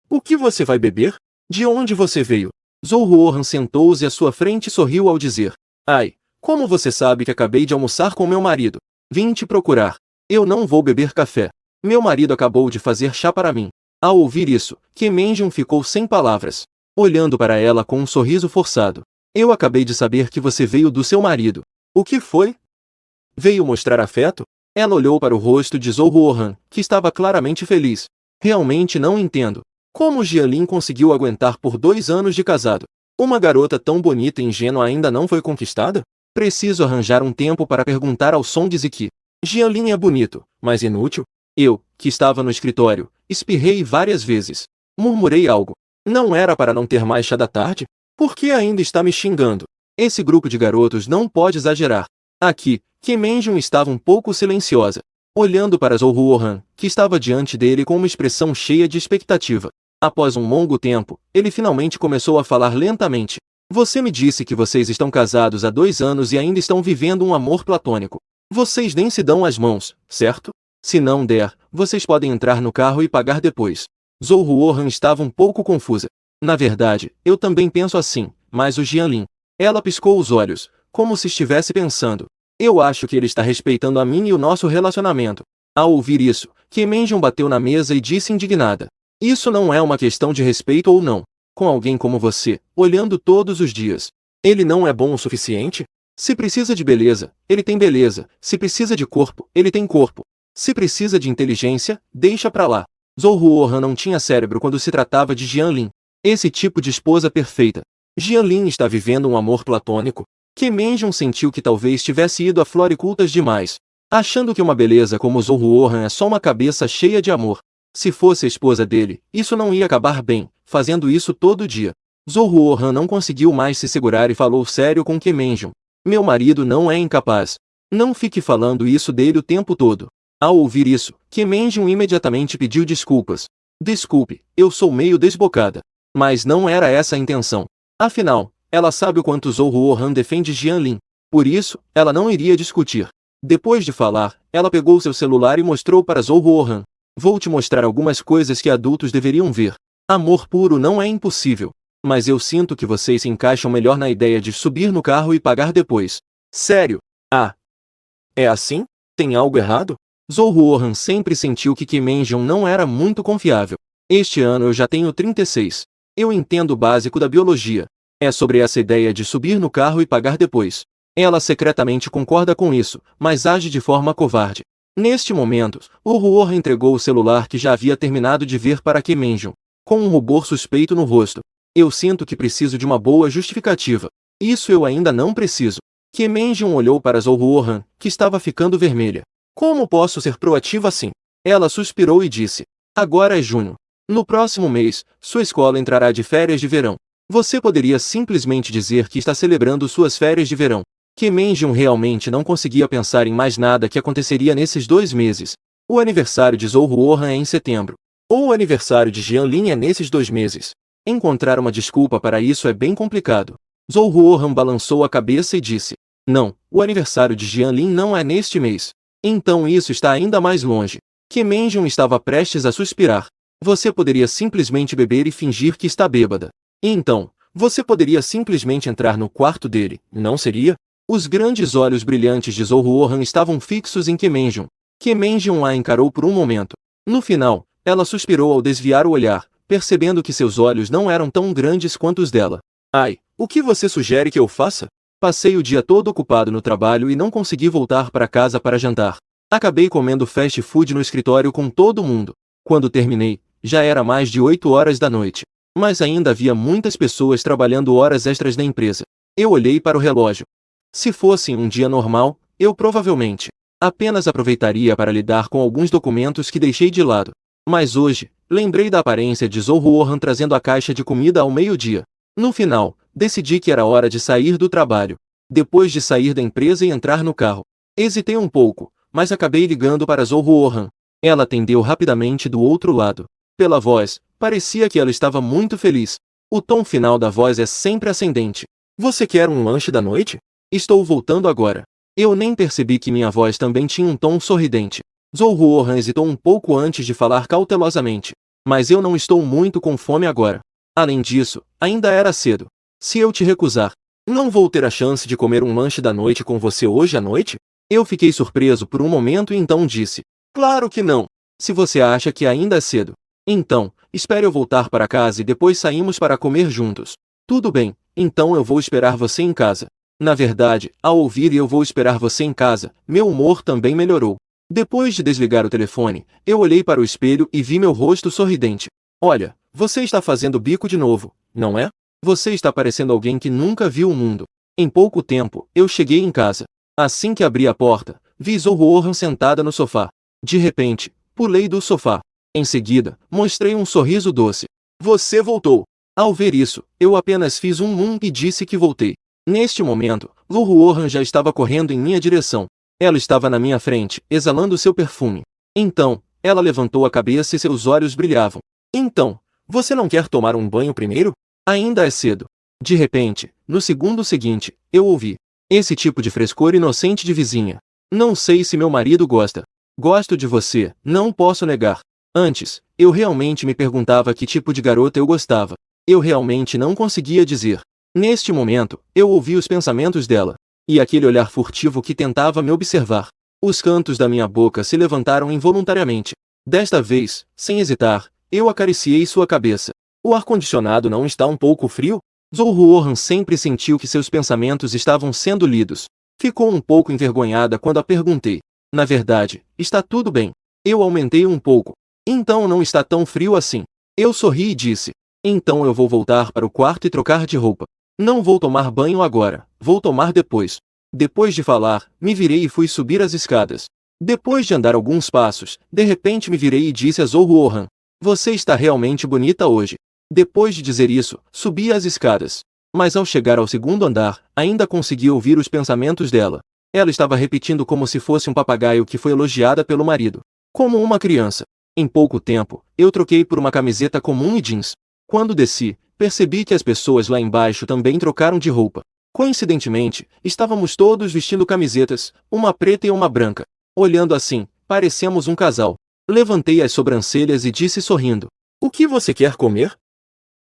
Speaker 1: O que você vai beber? De onde você veio? Zhou sentou-se à sua frente e sorriu ao dizer. Ai, como você sabe que acabei de almoçar com meu marido? Vim te procurar. Eu não vou beber café. Meu marido acabou de fazer chá para mim. Ao ouvir isso, Kemenjun ficou sem palavras, olhando para ela com um sorriso forçado. Eu acabei de saber que você veio do seu marido. O que foi? Veio mostrar afeto? Ela olhou para o rosto de Zhou que estava claramente feliz. Realmente não entendo. Como Jialin conseguiu aguentar por 2 anos de casado? Uma garota tão bonita e ingênua ainda não foi conquistada? Preciso arranjar um tempo para perguntar ao som de Ziki. Jialin é bonito, mas inútil? Eu, que estava no escritório, espirrei várias vezes. Murmurei algo. Não era para não ter mais chá da tarde? Por que ainda está me xingando? Esse grupo de garotos não pode exagerar. Aqui, Kemenjun estava um pouco silenciosa, olhando para Zhou que estava diante dele com uma expressão cheia de expectativa. Após um longo tempo, ele finalmente começou a falar lentamente. Você me disse que vocês estão casados há 2 anos e ainda estão vivendo um amor platônico. Vocês nem se dão as mãos, certo? Se não der, vocês podem entrar no carro e pagar depois. Zhou estava um pouco confusa. Na verdade, eu também penso assim, mas o Jianlin. Ela piscou os olhos, como se estivesse pensando. Eu acho que ele está respeitando a mim e o nosso relacionamento. Ao ouvir isso, Kemenjun bateu na mesa e disse indignada. Isso não é uma questão de respeito ou não. Com alguém como você, olhando todos os dias. Ele não é bom o suficiente? Se precisa de beleza, ele tem beleza. Se precisa de corpo, ele tem corpo. Se precisa de inteligência, deixa pra lá. Zhou não tinha cérebro quando se tratava de Jianlin. Esse tipo de esposa perfeita. Jianlin está vivendo um amor platônico? Kemenjun sentiu que talvez tivesse ido a floricultas demais, achando que uma beleza como Zhou é só uma cabeça cheia de amor. Se fosse a esposa dele, isso não ia acabar bem, fazendo isso todo dia. Zhou não conseguiu mais se segurar e falou sério com Kemenjun. Meu marido não é incapaz. Não fique falando isso dele o tempo todo. Ao ouvir isso, Kemenjun imediatamente pediu desculpas. Desculpe, eu sou meio desbocada. Mas não era essa a intenção. Afinal, ela sabe o quanto Zhou defende Jianlin. Por isso, ela não iria discutir. Depois de falar, ela pegou seu celular e mostrou para Zhou. Vou te mostrar algumas coisas que adultos deveriam ver. Amor puro não é impossível. Mas eu sinto que vocês se encaixam melhor na ideia de subir no carro e pagar depois. Sério? Ah. É assim? Tem algo errado? Zhou sempre sentiu que Kemenjun não era muito confiável. Este ano eu já tenho 36. Eu entendo o básico da biologia. É sobre essa ideia de subir no carro e pagar depois. Ela secretamente concorda com isso, mas age de forma covarde. Neste momento, o Ruor entregou o celular que já havia terminado de ver para Kemenjun, com um rubor suspeito no rosto. Eu sinto que preciso de uma boa justificativa. Isso eu ainda não preciso. Kemenjun olhou para Zhou, que estava ficando vermelha. Como posso ser proativa assim? Ela suspirou e disse. Agora é junho. No próximo mês, sua escola entrará de férias de verão. Você poderia simplesmente dizer que está celebrando suas férias de verão. Kemenjun realmente não conseguia pensar em mais nada que aconteceria nesses 2 meses. O aniversário de Zhou é em setembro. Ou o aniversário de Jianlin é nesses 2 meses. Encontrar uma desculpa para isso é bem complicado. Zhou Ruohan balançou a cabeça e disse: Não, o aniversário de Jianlin não é neste mês. Então isso está ainda mais longe. Que Menjun estava prestes a suspirar. Você poderia simplesmente beber e fingir que está bêbada. E então, você poderia simplesmente entrar no quarto dele, não seria? Os grandes olhos brilhantes de Zhou Ruohan estavam fixos em Menjun. Menjun a encarou por um momento. No final, ela suspirou ao desviar o olhar, percebendo que seus olhos não eram tão grandes quanto os dela. Ai, o que você sugere que eu faça? Passei o dia todo ocupado no trabalho e não consegui voltar para casa para jantar. Acabei comendo fast food no escritório com todo mundo. Quando terminei, já era mais de 8 horas da noite. Mas ainda havia muitas pessoas trabalhando horas extras na empresa. Eu olhei para o relógio. Se fosse um dia normal, eu provavelmente apenas aproveitaria para lidar com alguns documentos que deixei de lado. Mas hoje, lembrei da aparência de Zhou Ruohan trazendo a caixa de comida ao meio-dia. No final, decidi que era hora de sair do trabalho. Depois de sair da empresa e entrar no carro, hesitei um pouco, mas acabei ligando para Zhou Ruohan. Ela atendeu rapidamente do outro lado. Pela voz, parecia que ela estava muito feliz. O tom final da voz é sempre ascendente. Você quer um lanche da noite? Estou voltando agora. Eu nem percebi que minha voz também tinha um tom sorridente. Zhou Ruohan hesitou um pouco antes de falar cautelosamente. Mas eu não estou muito com fome agora. Além disso, ainda era cedo. Se eu te recusar, não vou ter a chance de comer um lanche da noite com você hoje à noite? Eu fiquei surpreso por um momento e então disse: Claro que não. Se você acha que ainda é cedo, então, espere eu voltar para casa e depois saímos para comer juntos. Tudo bem, então eu vou esperar você em casa. Na verdade, ao ouvir eu vou esperar você em casa, meu humor também melhorou. Depois de desligar o telefone, eu olhei para o espelho e vi meu rosto sorridente. Olha, você está fazendo bico de novo, não é? Você está parecendo alguém que nunca viu o mundo. Em pouco tempo, eu cheguei em casa. Assim que abri a porta, vi Zhou Ruohan sentada no sofá. De repente, pulei do sofá. Em seguida, mostrei um sorriso doce. Você voltou. Ao ver isso, eu apenas fiz e disse que voltei. Neste momento, Zhou Ruohan já estava correndo em minha direção. Ela estava na minha frente, exalando seu perfume. Então, ela levantou a cabeça e seus olhos brilhavam. Então, você não quer tomar um banho primeiro? Ainda é cedo. De repente, no segundo seguinte, eu ouvi: esse tipo de frescor inocente de vizinha. Não sei se meu marido gosta. Gosto de você, não posso negar. Antes, eu realmente me perguntava que tipo de garota eu gostava. Eu realmente não conseguia dizer. Neste momento, eu ouvi os pensamentos dela. E aquele olhar furtivo que tentava me observar. Os cantos da minha boca se levantaram involuntariamente. Desta vez, sem hesitar, eu acariciei sua cabeça. O ar-condicionado não está um pouco frio? Zhou Ruohan sempre sentiu que seus pensamentos estavam sendo lidos. Ficou um pouco envergonhada quando a perguntei. Na verdade, está tudo bem. Eu aumentei um pouco. Então não está tão frio assim. Eu sorri e disse: Então eu vou voltar para o quarto e trocar de roupa. Não vou tomar banho agora, vou tomar depois. Depois de falar, me virei e fui subir as escadas. Depois de andar alguns passos, de repente me virei e disse a Zhou Ruohan: Você está realmente bonita hoje. Depois de dizer isso, subi as escadas. Mas ao chegar ao segundo andar, ainda consegui ouvir os pensamentos dela. Ela estava repetindo como se fosse um papagaio que foi elogiada pelo marido. Como uma criança. Em pouco tempo, eu troquei por uma camiseta comum e jeans. Quando desci, percebi que as pessoas lá embaixo também trocaram de roupa. Coincidentemente, estávamos todos vestindo camisetas, uma preta e uma branca. Olhando assim, parecemos um casal. Levantei as sobrancelhas e disse sorrindo: O que você quer comer?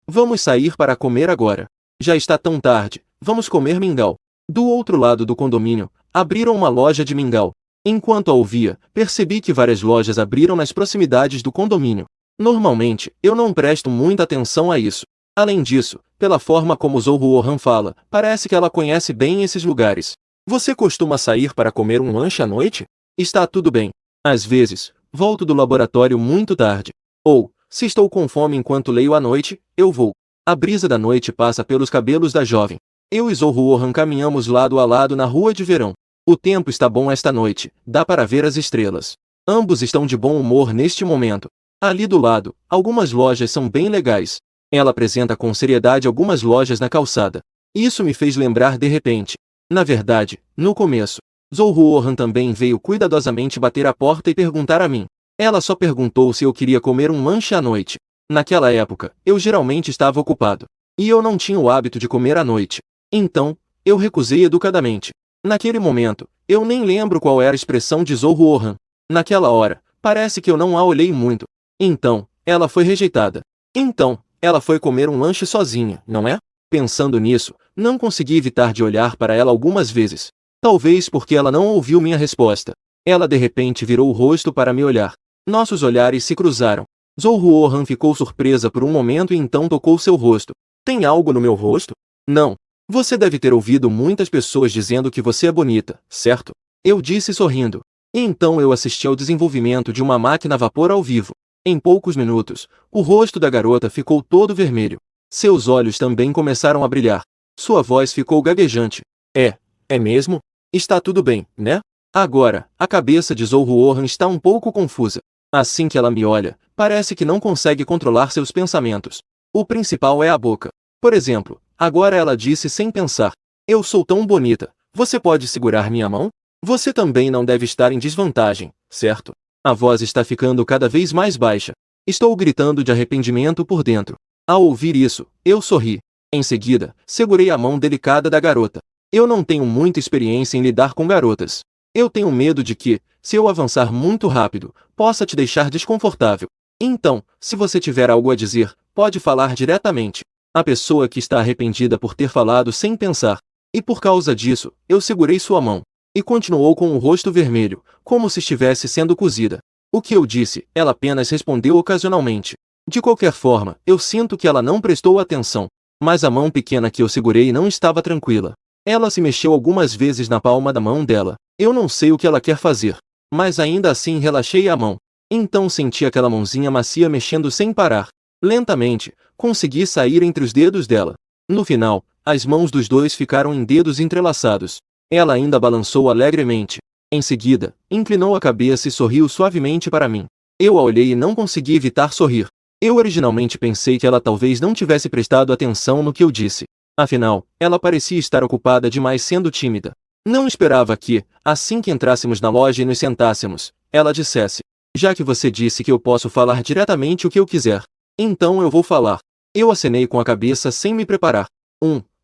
Speaker 1: Vamos sair para comer agora. Já está tão tarde, vamos comer mingau. Do outro lado do condomínio, abriram uma loja de mingau. Enquanto a ouvia, percebi que várias lojas abriram nas proximidades do condomínio. Normalmente, eu não presto muita atenção a isso. Além disso, pela forma como Zhou Ruohan fala, parece que ela conhece bem esses lugares. Você costuma sair para comer um lanche à noite? Está tudo bem. Às vezes, volto do laboratório muito tarde. Ou, se estou com fome enquanto leio à noite, eu vou. A brisa da noite passa pelos cabelos da jovem. Eu e Zhou Ruohan caminhamos lado a lado na rua de verão. O tempo está bom esta noite, dá para ver as estrelas. Ambos estão de bom humor neste momento. Ali do lado, algumas lojas são bem legais. Ela apresenta com seriedade algumas lojas na calçada. Isso me fez lembrar de repente. Na verdade, no começo, Zhou Ruohan também veio cuidadosamente bater a porta e perguntar a mim. Ela só perguntou se eu queria comer um lanche à noite. Naquela época, eu geralmente estava ocupado. E eu não tinha o hábito de comer à noite. Então, eu recusei educadamente. Naquele momento, eu nem lembro qual era a expressão de Zhou Ruohan. Naquela hora, parece que eu não a olhei muito. Então, ela foi rejeitada. Então, ela foi comer um lanche sozinha, não é? Pensando nisso, não consegui evitar de olhar para ela algumas vezes. Talvez porque ela não ouviu minha resposta. Ela de repente virou o rosto para me olhar. Nossos olhares se cruzaram. Zhou Ruohan ficou surpresa por um momento e então tocou seu rosto. Tem algo no meu rosto? Não. Você deve ter ouvido muitas pessoas dizendo que você é bonita, certo? Eu disse sorrindo. E então eu assisti ao desenvolvimento de uma máquina a vapor ao vivo. Em poucos minutos, o rosto da garota ficou todo vermelho. Seus olhos também começaram a brilhar. Sua voz ficou gaguejante. É mesmo? Está tudo bem, né? Agora, a cabeça de Zhou Ruohan está um pouco confusa. Assim que ela me olha, parece que não consegue controlar seus pensamentos. O principal é a boca. Por exemplo, agora ela disse sem pensar. Eu sou tão bonita, você pode segurar minha mão? Você também não deve estar em desvantagem, certo? A voz está ficando cada vez mais baixa. Estou gritando de arrependimento por dentro. Ao ouvir isso, eu sorri. Em seguida, segurei a mão delicada da garota. Eu não tenho muita experiência em lidar com garotas. Eu tenho medo de que, se eu avançar muito rápido, possa te deixar desconfortável. Então, se você tiver algo a dizer, pode falar diretamente. A pessoa que está arrependida por ter falado sem pensar. E por causa disso, eu segurei sua mão. E continuou com o rosto vermelho, como se estivesse sendo cozida. O que eu disse, ela apenas respondeu ocasionalmente. De qualquer forma, eu sinto que ela não prestou atenção. Mas a mão pequena que eu segurei não estava tranquila. Ela se mexeu algumas vezes na palma da mão dela. Eu não sei o que ela quer fazer. Mas ainda assim relaxei a mão. Então senti aquela mãozinha macia mexendo sem parar. Lentamente, consegui sair entre os dedos dela. No final, as mãos dos dois ficaram em dedos entrelaçados. Ela ainda balançou alegremente. Em seguida, inclinou a cabeça e sorriu suavemente para mim. Eu a olhei e não consegui evitar sorrir. Eu originalmente pensei que ela talvez não tivesse prestado atenção no que eu disse. Afinal, ela parecia estar ocupada demais sendo tímida. Não esperava que, assim que entrássemos na loja e nos sentássemos, ela dissesse: já que você disse que eu posso falar diretamente o que eu quiser, então eu vou falar. Eu acenei com a cabeça sem me preparar.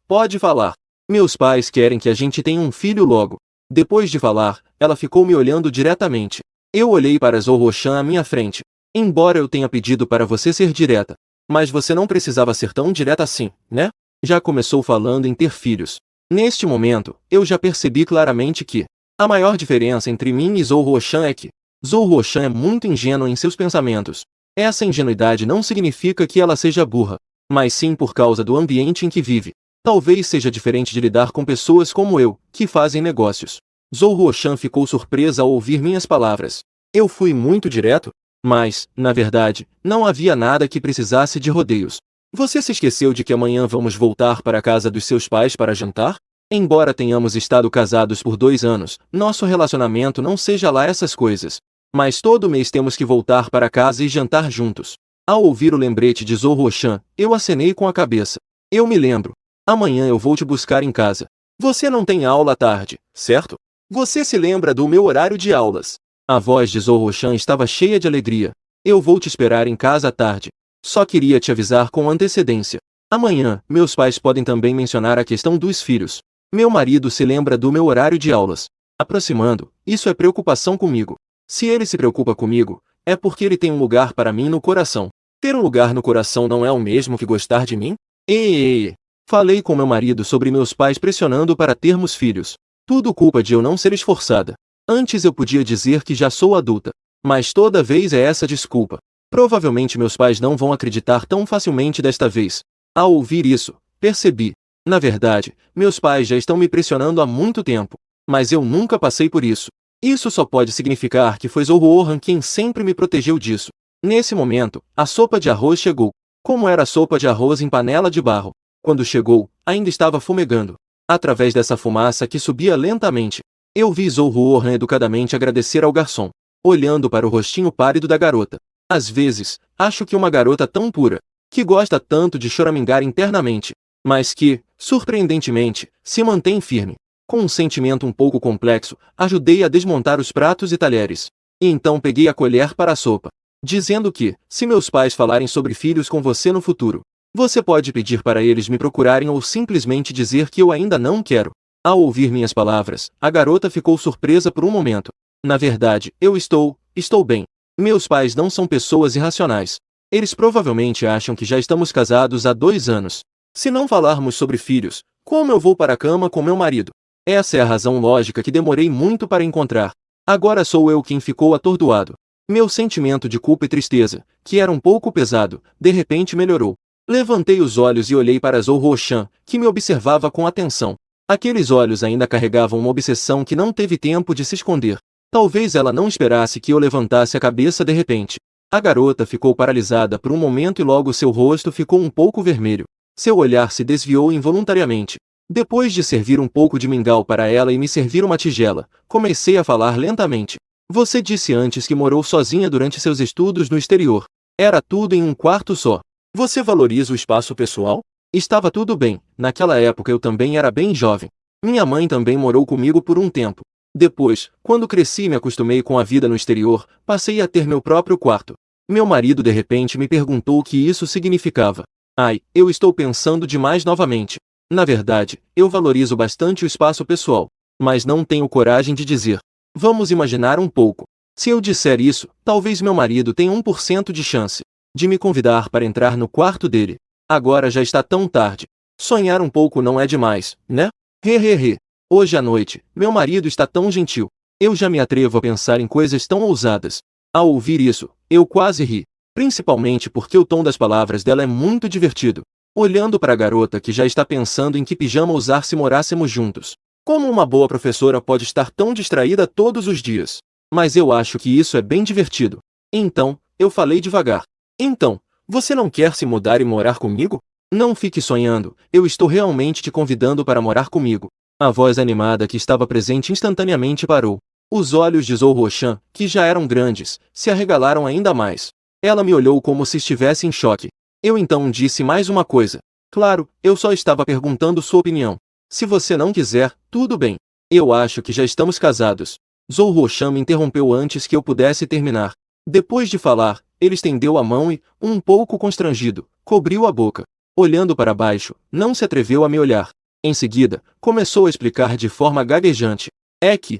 Speaker 1: Pode falar. Meus pais querem que a gente tenha um filho logo. Depois de falar, ela ficou me olhando diretamente. Eu olhei para Zhou Ruohan à minha frente. Embora eu tenha pedido para você ser direta, mas você não precisava ser tão direta assim, né? Já começou falando em ter filhos. Neste momento, eu já percebi claramente que a maior diferença entre mim e Zhou Ruohan é que Zhou Ruohan é muito ingênua em seus pensamentos. Essa ingenuidade não significa que ela seja burra, mas sim por causa do ambiente em que vive. Talvez seja diferente de lidar com pessoas como eu, que fazem negócios. Zhou Ruohan ficou surpresa ao ouvir minhas palavras. Eu fui muito direto? Mas, na verdade, não havia nada que precisasse de rodeios. Você se esqueceu de que amanhã vamos voltar para a casa dos seus pais para jantar? Embora tenhamos estado casados por 2 anos, nosso relacionamento não seja lá essas coisas. Mas todo mês temos que voltar para casa e jantar juntos. Ao ouvir o lembrete de Zhou Ruohan, eu acenei com a cabeça. Eu me lembro. Amanhã eu vou te buscar em casa. Você não tem aula à tarde, certo? Você se lembra do meu horário de aulas? A voz de Zhou Ruohan estava cheia de alegria. Eu vou te esperar em casa à tarde. Só queria te avisar com antecedência. Amanhã, meus pais podem também mencionar a questão dos filhos. Meu marido se lembra do meu horário de aulas. Aproximando, isso é preocupação comigo. Se ele se preocupa comigo, é porque ele tem um lugar para mim no coração. Ter um lugar no coração não é o mesmo que gostar de mim? Ei! Falei com meu marido sobre meus pais pressionando para termos filhos. Tudo culpa de eu não ser esforçada. Antes eu podia dizer que já sou adulta. Mas toda vez é essa desculpa. Provavelmente meus pais não vão acreditar tão facilmente desta vez. Ao ouvir isso, percebi. Na verdade, meus pais já estão me pressionando há muito tempo. Mas eu nunca passei por isso. Isso só pode significar que foi Zhou Ruohan quem sempre me protegeu disso. Nesse momento, a sopa de arroz chegou. Como era sopa de arroz em panela de barro? Quando chegou, ainda estava fumegando. Através dessa fumaça que subia lentamente, eu vi Zhou Ruohan educadamente agradecer ao garçom, olhando para o rostinho pálido da garota. Às vezes, acho que uma garota tão pura, que gosta tanto de choramingar internamente, mas que, surpreendentemente, se mantém firme. Com um sentimento um pouco complexo, ajudei a desmontar os pratos e talheres. E então peguei a colher para a sopa. dizendo que, se meus pais falarem sobre filhos com você no futuro, você pode pedir para eles me procurarem ou simplesmente dizer que eu ainda não quero. Ao ouvir minhas palavras, a garota ficou surpresa por um momento. Na verdade, eu estou bem. Meus pais não são pessoas irracionais. Eles provavelmente acham que já estamos casados há 2 anos. Se não falarmos sobre filhos, como eu vou para a cama com meu marido? Essa é a razão lógica que demorei muito para encontrar. Agora sou eu quem ficou atordoado. Meu sentimento de culpa e tristeza, que era um pouco pesado, de repente melhorou. Levantei os olhos e olhei para Zhou Ruoshan, que me observava com atenção. Aqueles olhos ainda carregavam uma obsessão que não teve tempo de se esconder. Talvez ela não esperasse que eu levantasse a cabeça de repente. A garota ficou paralisada por um momento e logo seu rosto ficou um pouco vermelho. Seu olhar se desviou involuntariamente. Depois de servir um pouco de mingau para ela e me servir uma tigela, comecei a falar lentamente. Você disse antes que morou sozinha durante seus estudos no exterior. Era tudo em um quarto só. Você valoriza o espaço pessoal? Estava tudo bem, naquela época eu também era bem jovem. Minha mãe também morou comigo por um tempo. Depois, quando cresci e me acostumei com a vida no exterior, passei a ter meu próprio quarto. Meu marido de repente me perguntou o que isso significava. Ai, eu estou pensando demais novamente. Na verdade, eu valorizo bastante o espaço pessoal, mas não tenho coragem de dizer. Vamos imaginar um pouco. Se eu disser isso, talvez meu marido tenha 1% de chance de me convidar para entrar no quarto dele. Agora já está tão tarde. Sonhar um pouco não é demais, né? Hehehe. Hoje à noite, meu marido está tão gentil. Eu já me atrevo a pensar em coisas tão ousadas. Ao ouvir isso, eu quase ri. Principalmente porque o tom das palavras dela é muito divertido. Olhando para a garota que já está pensando em que pijama usar se morássemos juntos. Como uma boa professora pode estar tão distraída todos os dias? Mas eu acho que isso é bem divertido. Então, eu falei devagar. Então, você não quer se mudar e morar comigo? Não fique sonhando, eu estou realmente te convidando para morar comigo. A voz animada que estava presente instantaneamente parou. Os olhos de Zhou Ruoshan, que já eram grandes, se arregalaram ainda mais. Ela me olhou como se estivesse em choque. Eu então disse mais uma coisa. Claro, eu só estava perguntando sua opinião. Se você não quiser, tudo bem. Eu acho que já estamos casados. Zhou Ruoshan me interrompeu antes que eu pudesse terminar. Depois de falar, ele estendeu a mão e, um pouco constrangido, cobriu a boca. Olhando para baixo, não se atreveu a me olhar. Em seguida, começou a explicar de forma gaguejante. É que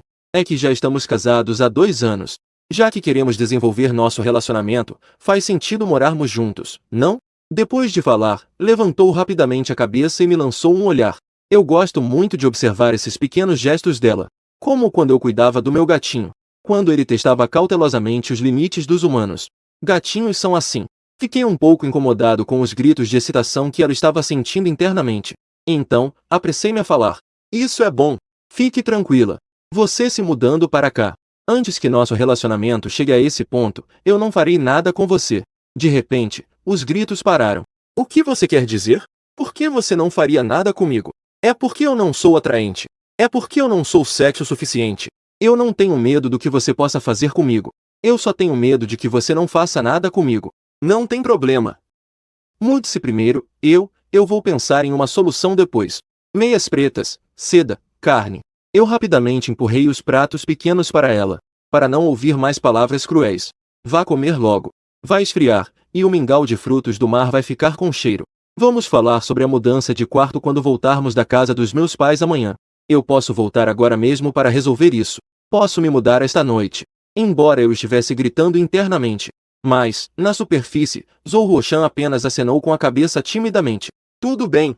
Speaker 1: já estamos casados há 2 anos. Já que queremos desenvolver nosso relacionamento, faz sentido morarmos juntos, não? Depois de falar, levantou rapidamente a cabeça e me lançou um olhar. Eu gosto muito de observar esses pequenos gestos dela. Como quando eu cuidava do meu gatinho. Quando ele testava cautelosamente os limites dos humanos. Gatinhos são assim. Fiquei um pouco incomodado com os gritos de excitação que ela estava sentindo internamente. Então, apressei-me a falar. Isso é bom. Fique tranquila. Você se mudando para cá. Antes que nosso relacionamento chegue a esse ponto, eu não farei nada com você. De repente, os gritos pararam. O que você quer dizer? Por que você não faria nada comigo? É porque eu não sou atraente. É porque eu não sou sexo suficiente. Eu não tenho medo do que você possa fazer comigo. Eu só tenho medo de que você não faça nada comigo. Não tem problema. Mude-se primeiro, eu vou pensar em uma solução depois. Meias pretas, seda, carne. Eu rapidamente empurrei os pratos pequenos para ela, para não ouvir mais palavras cruéis. Vá comer logo. Vai esfriar, e o mingau de frutos do mar vai ficar com cheiro. Vamos falar sobre a mudança de quarto quando voltarmos da casa dos meus pais amanhã. Eu posso voltar agora mesmo para resolver isso. Posso me mudar esta noite. Embora eu estivesse gritando internamente. Mas, na superfície, Zhou Ruoshan apenas acenou com a cabeça timidamente. Tudo bem.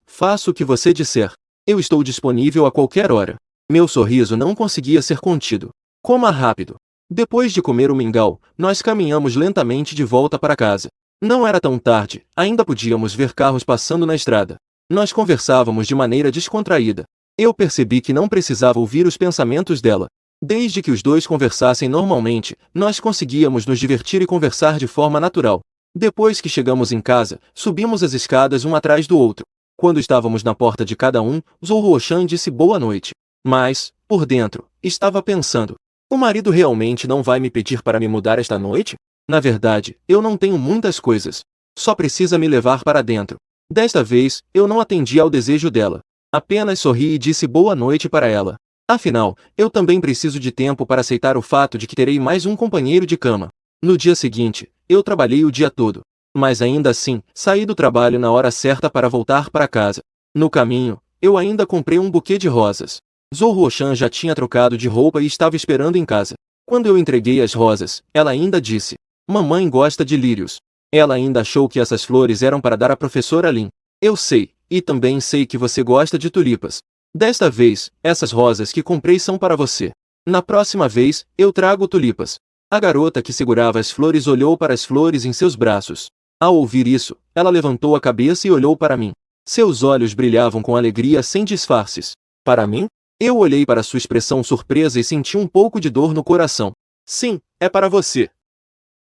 Speaker 1: Faço o que você disser. Eu estou disponível a qualquer hora. Meu sorriso não conseguia ser contido. Coma rápido. Depois de comer o mingau, nós caminhamos lentamente de volta para casa. Não era tão tarde, ainda podíamos ver carros passando na estrada. Nós conversávamos de maneira descontraída. Eu percebi que não precisava ouvir os pensamentos dela. Desde que os dois conversassem normalmente, nós conseguíamos nos divertir e conversar de forma natural. Depois que chegamos em casa, subimos as escadas um atrás do outro. Quando estávamos na porta de cada um, Zhou Ruoshan disse boa noite. Mas, por dentro, estava pensando. O marido realmente não vai me pedir para me mudar esta noite? Na verdade, eu não tenho muitas coisas. Só precisa me levar para dentro. Desta vez, eu não atendi ao desejo dela. Apenas sorri e disse boa noite para ela. Afinal, eu também preciso de tempo para aceitar o fato de que terei mais um companheiro de cama. No dia seguinte, eu trabalhei o dia todo. Mas ainda assim, saí do trabalho na hora certa para voltar para casa. No caminho, eu ainda comprei um buquê de rosas. Zohuo-chan já tinha trocado de roupa e estava esperando em casa. Quando eu entreguei as rosas, ela ainda disse: "Mamãe gosta de lírios." Ela ainda achou que essas flores eram para dar à professora Lin. Eu sei, e também sei que você gosta de tulipas. Desta vez, essas rosas que comprei são para você. Na próxima vez, eu trago tulipas. A garota que segurava as flores olhou para as flores em seus braços. Ao ouvir isso, ela levantou a cabeça e olhou para mim. Seus olhos brilhavam com alegria sem disfarces. Para mim? Eu olhei para sua expressão surpresa e senti um pouco de dor no coração. Sim, é para você.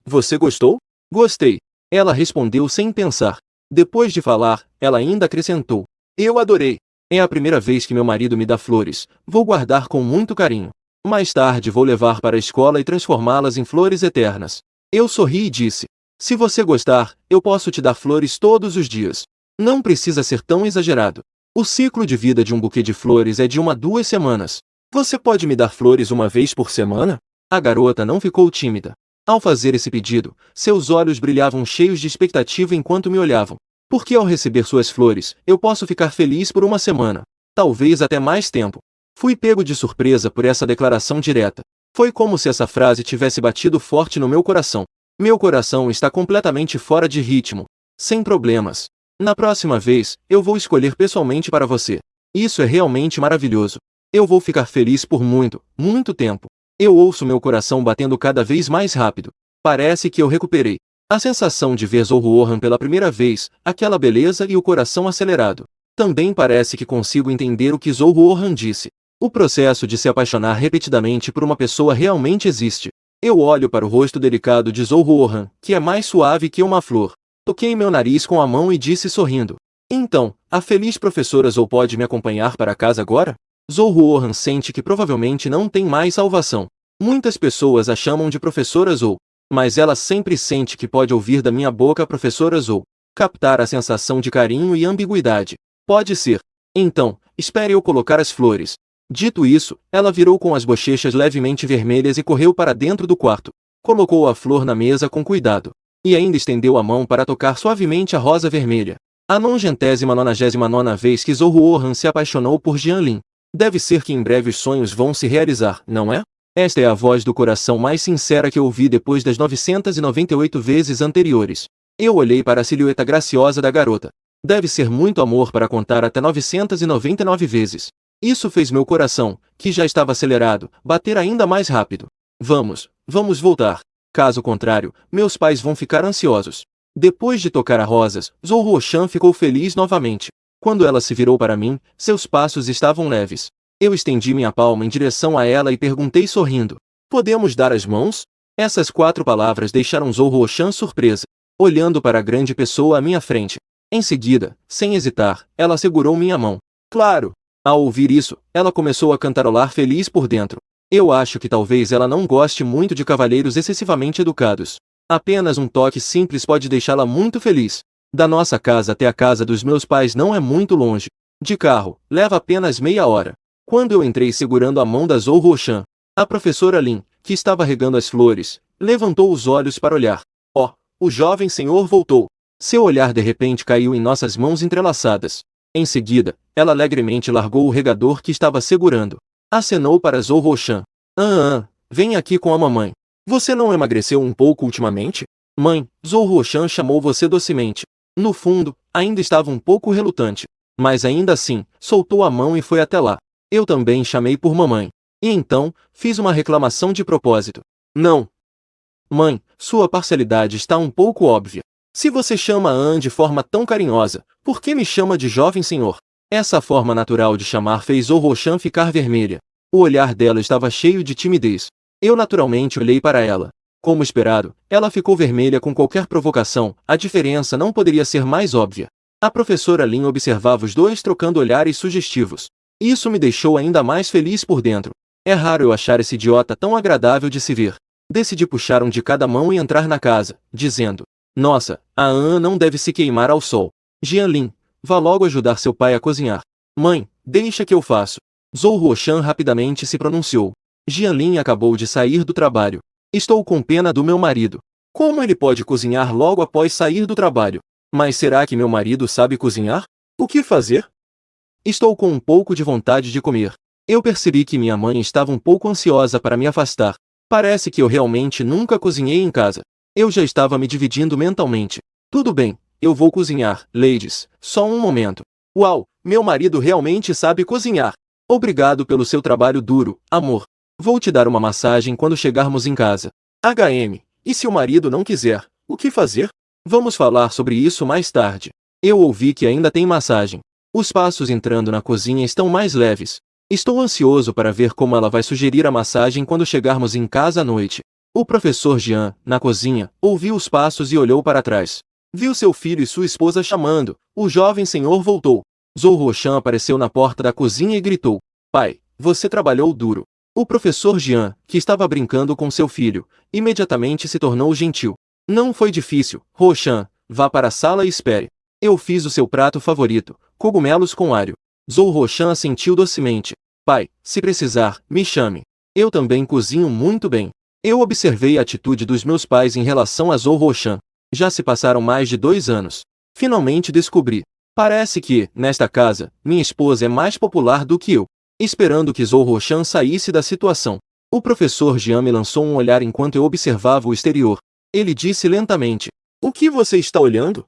Speaker 1: Você gostou? Gostei. Ela respondeu sem pensar. Depois de falar, ela ainda acrescentou: eu adorei. É a primeira vez que meu marido me dá flores. Vou guardar com muito carinho. Mais tarde vou levar para a escola e transformá-las em flores eternas. Eu sorri e disse: se você gostar, eu posso te dar flores todos os dias. Não precisa ser tão exagerado. O ciclo de vida de um buquê de flores é de 1 a 2 semanas. Você pode me dar flores uma vez por semana? A garota não ficou tímida. Ao fazer esse pedido, seus olhos brilhavam cheios de expectativa enquanto me olhavam. Porque ao receber suas flores, eu posso ficar feliz por 1 semana. Talvez até mais tempo. Fui pego de surpresa por essa declaração direta. Foi como se essa frase tivesse batido forte no meu coração. Meu coração está completamente fora de ritmo. Sem problemas. Na próxima vez, eu vou escolher pessoalmente para você. Isso é realmente maravilhoso. Eu vou ficar feliz por muito, muito tempo. Eu ouço meu coração batendo cada vez mais rápido. Parece que eu recuperei a sensação de ver Zohuo-han pela primeira vez, aquela beleza e o coração acelerado. Também parece que consigo entender o que Zohuo-han disse. O processo de se apaixonar repetidamente por uma pessoa realmente existe. Eu olho para o rosto delicado de Zohuo-han, que é mais suave que uma flor. Toquei meu nariz com a mão e disse sorrindo: então, a feliz professora Zou pode me acompanhar para casa agora? Zohuo-han sente que provavelmente não tem mais salvação. Muitas pessoas a chamam de professora Zou, mas ela sempre sente que pode ouvir da minha boca professora Zou. Captar a sensação de carinho e ambiguidade. Pode ser. Então, espere eu colocar as flores. Dito isso, ela virou com as bochechas levemente vermelhas e correu para dentro do quarto. Colocou a flor na mesa com cuidado. E ainda estendeu a mão para tocar suavemente a rosa vermelha. A 99ª vez que Zohuo-han se apaixonou por Jianlin. Deve ser que em breve os sonhos vão se realizar, não é? Esta é a voz do coração mais sincera que eu ouvi depois das 998 vezes anteriores. Eu olhei para a silhueta graciosa da garota. Deve ser muito amor para contar até 999 vezes. Isso fez meu coração, que já estava acelerado, bater ainda mais rápido. Vamos voltar. Caso contrário, meus pais vão ficar ansiosos. Depois de tocar a rosas, Zohuo-chan ficou feliz novamente. Quando ela se virou para mim, seus passos estavam leves. Eu estendi minha palma em direção a ela e perguntei sorrindo: podemos dar as mãos? Essas 4 palavras deixaram Zohuo-chan surpresa, olhando para a grande pessoa à minha frente. Em seguida, sem hesitar, ela segurou minha mão. Claro! Ao ouvir isso, ela começou a cantarolar feliz por dentro. Eu acho que talvez ela não goste muito de cavalheiros excessivamente educados. Apenas um toque simples pode deixá-la muito feliz. Da nossa casa até a casa dos meus pais não é muito longe. De carro, leva apenas meia hora. Quando eu entrei segurando a mão da Zohuo-chan, a professora Lin, que estava regando as flores, levantou os olhos para olhar. Oh, o jovem senhor voltou. Seu olhar de repente caiu em nossas mãos entrelaçadas. Em seguida, ela alegremente largou o regador que estava segurando. Acenou para Zohuo-chan. Vem aqui com a mamãe. Você não emagreceu um pouco ultimamente? Mãe, Zohuo-chan chamou você docemente. No fundo, ainda estava um pouco relutante. Mas ainda assim, soltou a mão e foi até lá. Eu também chamei por mamãe. E então, fiz uma reclamação de propósito. Não. Mãe, sua parcialidade está um pouco óbvia. Se você chama An de forma tão carinhosa, por que me chama de jovem senhor? Essa forma natural de chamar fez Zohuo-chan ficar vermelha. O olhar dela estava cheio de timidez. Eu naturalmente olhei para ela. Como esperado, ela ficou vermelha com qualquer provocação, a diferença não poderia ser mais óbvia. A professora Lin observava os dois trocando olhares sugestivos. Isso me deixou ainda mais feliz por dentro. É raro eu achar esse idiota tão agradável de se ver. Decidi puxar um de cada mão e entrar na casa, dizendo: nossa, a An não deve se queimar ao sol. Jianlin, vá logo ajudar seu pai a cozinhar. Mãe, deixa que eu faço. Zohuo-chan rapidamente se pronunciou. Jianlin acabou de sair do trabalho. Estou com pena do meu marido. Como ele pode cozinhar logo após sair do trabalho? Mas será que meu marido sabe cozinhar? O que fazer? Estou com um pouco de vontade de comer. Eu percebi que minha mãe estava um pouco ansiosa para me afastar. Parece que eu realmente nunca cozinhei em casa. Eu já estava me dividindo mentalmente. Tudo bem, eu vou cozinhar, ladies. Só um momento. Uau, meu marido realmente sabe cozinhar. Obrigado pelo seu trabalho duro, amor. Vou te dar uma massagem quando chegarmos em casa. E se o marido não quiser, o que fazer? Vamos falar sobre isso mais tarde. Eu ouvi que ainda tem massagem. Os passos entrando na cozinha estão mais leves. Estou ansioso para ver como ela vai sugerir a massagem quando chegarmos em casa à noite. O professor Jean, na cozinha, ouviu os passos e olhou para trás. Viu seu filho e sua esposa chamando. O jovem senhor voltou. Zhou Roshan apareceu na porta da cozinha e gritou: Pai, você trabalhou duro. O professor Jean, que estava brincando com seu filho, imediatamente se tornou gentil. Não foi difícil, Roshan, vá para a sala e espere. Eu fiz o seu prato favorito, cogumelos com alho. Zhou Roshan assentiu docemente. Pai, se precisar, me chame. Eu também cozinho muito bem. Eu observei a atitude dos meus pais em relação a Zhou Roshan. Já se passaram mais de 2 anos. Finalmente descobri. Parece que, nesta casa, minha esposa é mais popular do que eu. Esperando que Zhou Roshan saísse da situação, o professor Jean me lançou um olhar enquanto eu observava o exterior. Ele disse lentamente: O que você está olhando?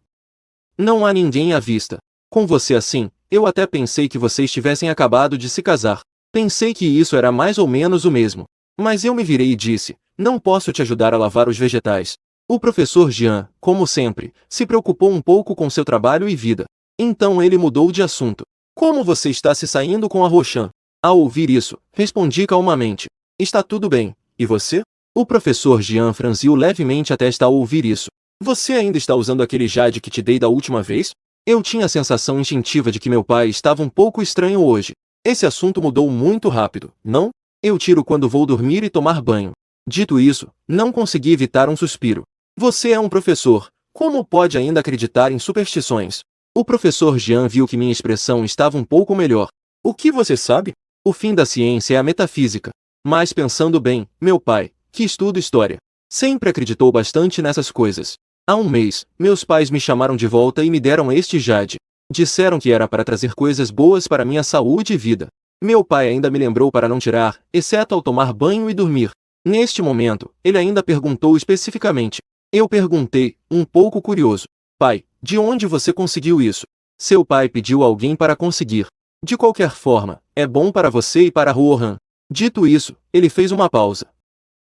Speaker 1: Não há ninguém à vista. Com você assim, eu até pensei que vocês tivessem acabado de se casar. Pensei que isso era mais ou menos o mesmo. Mas eu me virei e disse: Não posso te ajudar a lavar os vegetais. O professor Jean, como sempre, se preocupou um pouco com seu trabalho e vida. Então ele mudou de assunto. Como você está se saindo com a Roshan? Ao ouvir isso, respondi calmamente: Está tudo bem, e você? O professor Jean franziu levemente a testa ao ouvir isso. Você ainda está usando aquele jade que te dei da última vez? Eu tinha a sensação instintiva de que meu pai estava um pouco estranho hoje. Esse assunto mudou muito rápido, não? Eu tiro quando vou dormir e tomar banho. Dito isso, não consegui evitar um suspiro. Você é um professor. Como pode ainda acreditar em superstições? O professor Jean viu que minha expressão estava um pouco melhor. O que você sabe? O fim da ciência é a metafísica. Mas pensando bem, meu pai, que estuda história, sempre acreditou bastante nessas coisas. Há um mês, meus pais me chamaram de volta e me deram este jade. Disseram que era para trazer coisas boas para minha saúde e vida. Meu pai ainda me lembrou para não tirar, exceto ao tomar banho e dormir. Neste momento, ele ainda perguntou especificamente. Eu perguntei, um pouco curioso: Pai, de onde você conseguiu isso? Seu pai pediu a alguém para conseguir. De qualquer forma, é bom para você e para Rohan. Dito isso, ele fez uma pausa.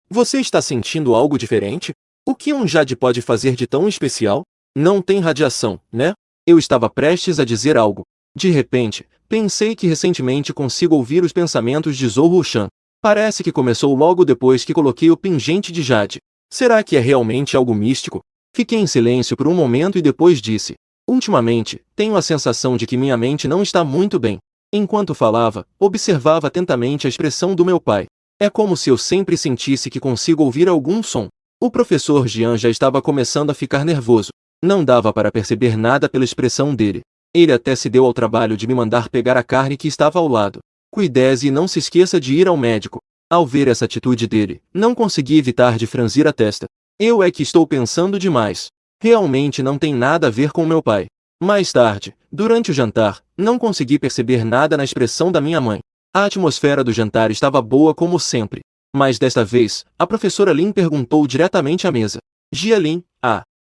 Speaker 1: Você está sentindo algo diferente? O que um jade pode fazer de tão especial? Não tem radiação, né? Eu estava prestes a dizer algo. De repente, pensei que recentemente consigo ouvir os pensamentos de Zhou Roshan. Parece que começou logo depois que coloquei o pingente de jade. Será que é realmente algo místico? Fiquei em silêncio por um momento e depois disse: Ultimamente, tenho a sensação de que minha mente não está muito bem. Enquanto falava, observava atentamente a expressão do meu pai. É como se eu sempre sentisse que consigo ouvir algum som. O professor Jean já estava começando a ficar nervoso. Não dava para perceber nada pela expressão dele. Ele até se deu ao trabalho de me mandar pegar a carne que estava ao lado. Cuide-se e não se esqueça de ir ao médico. Ao ver essa atitude dele, não consegui evitar de franzir a testa. Eu é que estou pensando demais. Realmente não tem nada a ver com meu pai. Mais tarde, durante o jantar, não consegui perceber nada na expressão da minha mãe. A atmosfera do jantar estava boa como sempre. Mas desta vez, a professora Lin perguntou diretamente à mesa. Jia Lin,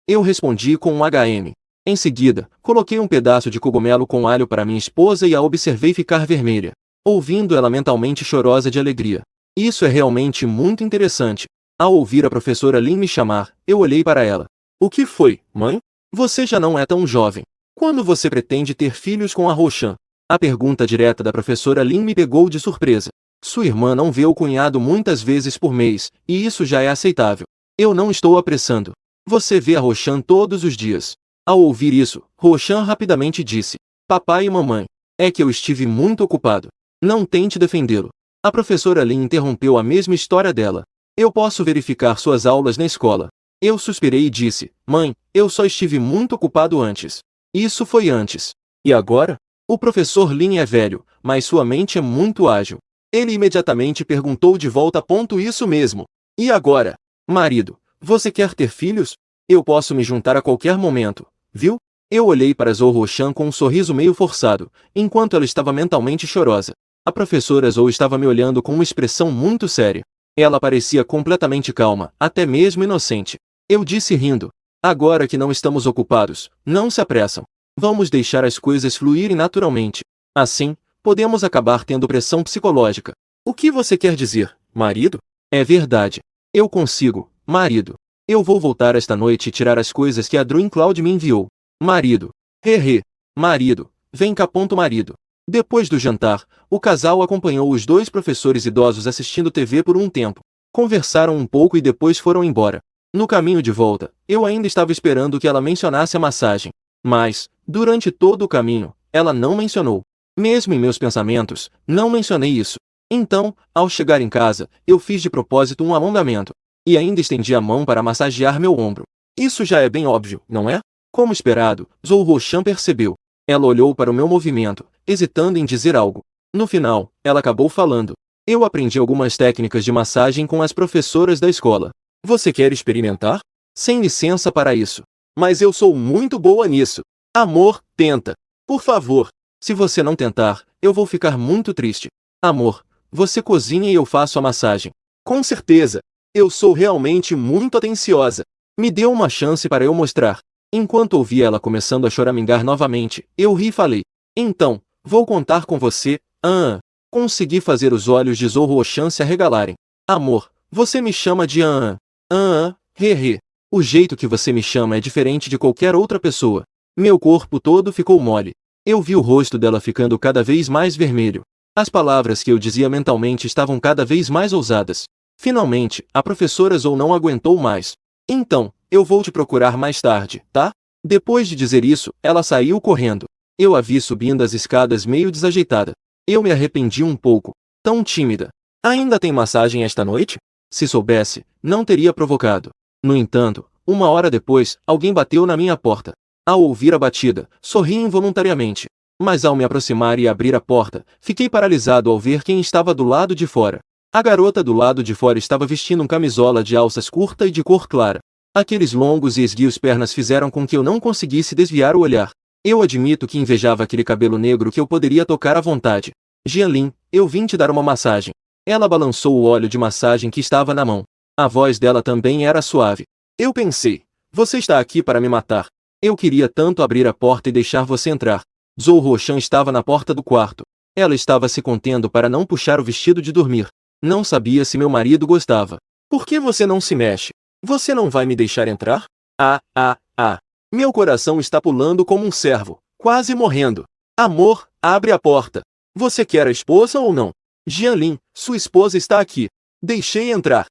Speaker 1: Eu respondi com um HM. Em seguida, coloquei um pedaço de cogumelo com alho para minha esposa e a observei ficar vermelha, ouvindo ela mentalmente chorosa de alegria. Isso é realmente muito interessante. Ao ouvir a professora Lin me chamar, eu olhei para ela. O que foi, mãe? Você já não é tão jovem. Quando você pretende ter filhos com a Roshan? A pergunta direta da professora Lin me pegou de surpresa. Sua irmã não vê o cunhado muitas vezes por mês, e isso já é aceitável. Eu não estou apressando. Você vê a Roshan todos os dias. Ao ouvir isso, Roshan rapidamente disse: Papai e mamãe, é que eu estive muito ocupado. Não tente defendê-lo. A professora Lin interrompeu a mesma história dela. Eu posso verificar suas aulas na escola. Eu suspirei e disse: Mãe, eu só estive muito ocupado antes. Isso foi antes. E agora? O professor Lin é velho, mas sua mente é muito ágil. Ele imediatamente perguntou de volta. Isso mesmo. E agora? Marido, você quer ter filhos? Eu posso me juntar a qualquer momento, viu? Eu olhei para Zhou Roshan com um sorriso meio forçado, enquanto ela estava mentalmente chorosa. A professora Zhou estava me olhando com uma expressão muito séria. Ela parecia completamente calma, até mesmo inocente. Eu disse rindo. Agora que não estamos ocupados, não se apressam. Vamos deixar as coisas fluírem naturalmente. Assim, podemos acabar tendo pressão psicológica. O que você quer dizer, marido? É verdade. Eu consigo, marido. Eu vou voltar esta noite e tirar as coisas que a Dream Cloud me enviou. Marido. Hehe. Marido. Vem cá. Marido. Depois do jantar, o casal acompanhou os dois professores idosos assistindo TV por um tempo. Conversaram um pouco e depois foram embora. No caminho de volta, eu ainda estava esperando que ela mencionasse a massagem. Mas, durante todo o caminho, ela não mencionou. Mesmo em meus pensamentos, não mencionei isso. Então, ao chegar em casa, eu fiz de propósito um alongamento. E ainda estendi a mão para massagear meu ombro. Isso já é bem óbvio, não é? Como esperado, Zhou Roshan percebeu. Ela olhou para o meu movimento, hesitando em dizer algo. No final, ela acabou falando. Eu aprendi algumas técnicas de massagem com as professoras da escola. Você quer experimentar? Sem licença para isso. Mas eu sou muito boa nisso. Amor, tenta. Por favor. Se você não tentar, eu vou ficar muito triste. Amor, você cozinha e eu faço a massagem. Com certeza. Eu sou realmente muito atenciosa. Me dê uma chance para eu mostrar. Enquanto ouvi ela começando a choramingar novamente, eu ri e falei. Então, vou contar com você, Consegui fazer os olhos de Zhou Roshan se arregalarem. Amor, você me chama de hehe. O jeito que você me chama é diferente de qualquer outra pessoa. Meu corpo todo ficou mole. Eu vi o rosto dela ficando cada vez mais vermelho. As palavras que eu dizia mentalmente estavam cada vez mais ousadas. Finalmente, a professora Zhou não aguentou mais. Então, eu vou te procurar mais tarde, tá? Depois de dizer isso, ela saiu correndo. Eu a vi subindo as escadas meio desajeitada. Eu me arrependi um pouco. Tão tímida. Ainda tem massagem esta noite? Se soubesse, não teria provocado. No entanto, 1 hora depois, alguém bateu na minha porta. Ao ouvir a batida, sorri involuntariamente. Mas ao me aproximar e abrir a porta, fiquei paralisado ao ver quem estava do lado de fora. A garota do lado de fora estava vestindo um camisola de alças curta e de cor clara. Aqueles longos e esguios pernas fizeram com que eu não conseguisse desviar o olhar. Eu admito que invejava aquele cabelo negro que eu poderia tocar à vontade. Jianlin, eu vim te dar uma massagem. Ela balançou o óleo de massagem que estava na mão. A voz dela também era suave. Eu pensei, você está aqui para me matar. Eu queria tanto abrir a porta e deixar você entrar. Zhou Roshan estava na porta do quarto. Ela estava se contendo para não puxar o vestido de dormir. Não sabia se meu marido gostava. Por que você não se mexe? Você não vai me deixar entrar? Meu coração está pulando como um cervo, quase morrendo. Amor, abre a porta. Você quer a esposa ou não? Jianlin, sua esposa está aqui. Deixei entrar.